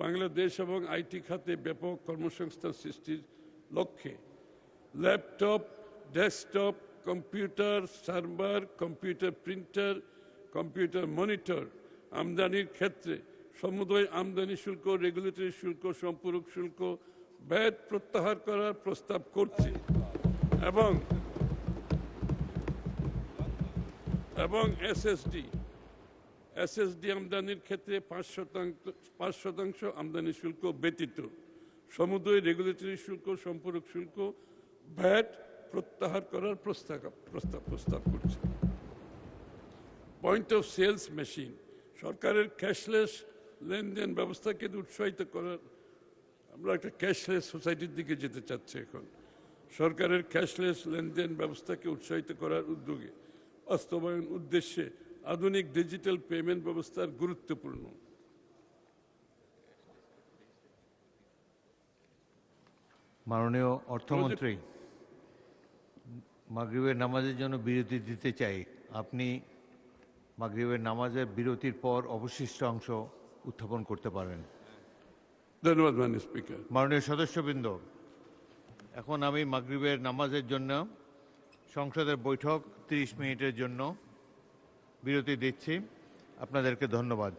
বাংলাদেশ এবং আইটি খাতে ব্যাপক কর্মসংস্থান সৃষ্টির লক্ষ্যে laptop, desktop, computer server, computer printer, computer monitor আমদানির ক্ষেত্রে সমুদয় আমদানি শুল্ক, রেগুলেটরি শুল্ক, সম্পূরক শুল্ক, ভ্যাট প্রত্যাহার করার প্রস্তাব করছে এবং এসএসডি আমদানির ক্ষেত্রে 5% আমদানি শুল্ক ব্যতীত সমুদয় রেগুলেটরি শুল্ক, সম্পূরক শুল্ক, ভ্যাট প্রত্যাহার করার প্রস্তাব করছে। পয়েন্ট অফ সেলস মেশিন, সরকারের ক্যাশলেস লেনদেন ব্যবস্থাকে উৎসাহিত করার, আমরা একটা ক্যাশলেস সোসাইটির দিকে যেতে চাচ্ছি এখন। সরকারের ক্যাশলেস লেনদেন ব্যবস্থাকে উৎসাহিত করার উদ্যোগে বাস্তবায়ন উদ্দেশ্যে আধুনিক ডিজিটাল পেমেন্ট ব্যবস্থার গুরুত্বপূর্ণ। মাননীয় অর্থমন্ত্রী, মাগরিবের নামাজের জন্য বিরতি দিতে চাই। আপনি মাগরিবের নামাজের বিরতির পর অবশিষ্ট অংশ উত্থাপন করতে পারেন। ধন্যবাদ মাননীয় স্পিকার। মাননীয় সদস্যবৃন্দ, এখন আমি মাগরিবের নামাজের জন্য সংসদের বৈঠক 30 মিনিটের জন্য বিরতি দিচ্ছি। আপনাদেরকে ধন্যবাদ।